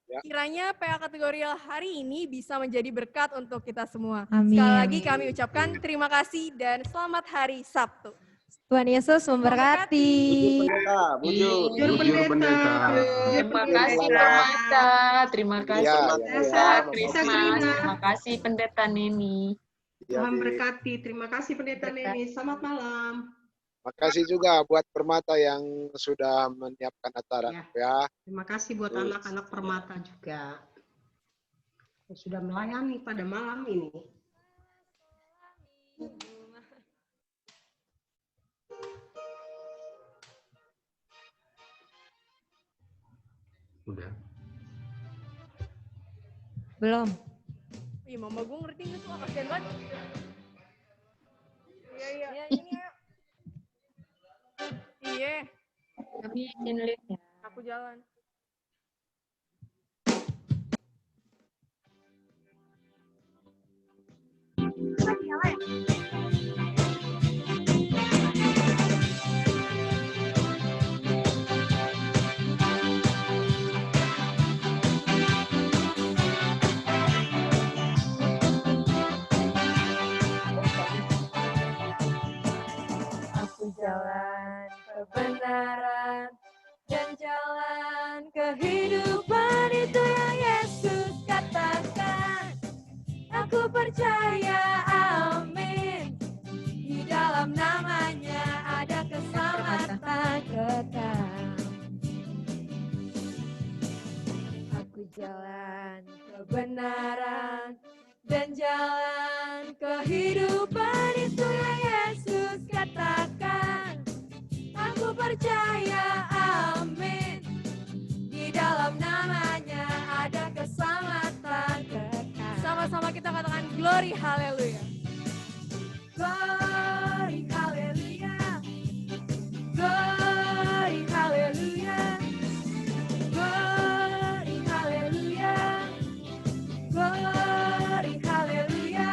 J: Ya. Kiranya PA kategorial hari ini bisa menjadi berkat untuk kita semua. Amin. Sekali lagi kami ucapkan terima kasih dan selamat hari Sabtu.
H: Tuhan Yesus memberkati.
E: Bujur pendeta.
F: Terima kasih Permata. Terima kasih Christmas. Terima kasih Pendeta Neni.
K: Tuhan berkati. Terima kasih Pendeta Neni. Selamat malam.
A: Terima kasih juga buat Permata yang sudah menyiapkan acara. Ya.
K: Terima kasih buat anak-anak Permata juga yang sudah melayani pada malam ini.
L: Udah.
H: Belum.
J: Ih, mama gue ngerti nggak tuh? Kasian banget. Iya, ini ya. Iya.
D: Kami izin lihat ya.
J: Aku jalan.
I: Jalan kebenaran dan jalan kehidupan itu yang Yesus katakan. Aku percaya, amin. Di dalam namanya ada keselamatan kekal. Aku jalan kebenaran dan jalan kehidupan itu yang Yesus katakan. Aku percaya, amin. Di dalam namanya ada keselamatan kekal.
J: Sama-sama kita katakan glory haleluya.
I: Glory haleluya. Glory haleluya. Glory haleluya. Glory haleluya.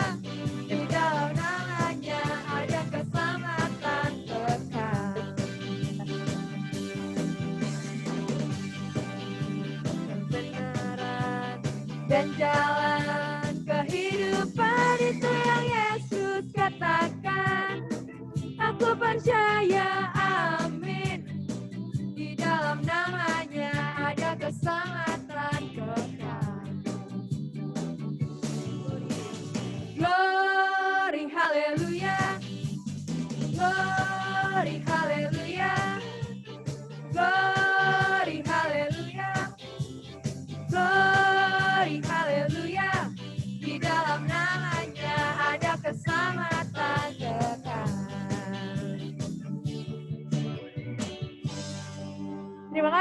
I: Di dalam namanya ada keselamatan kekal. Kebenaran dan jalan kehidupan itu yang Yesus katakan.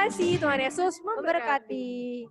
I: kasih. Tuhan Yesus memberkati.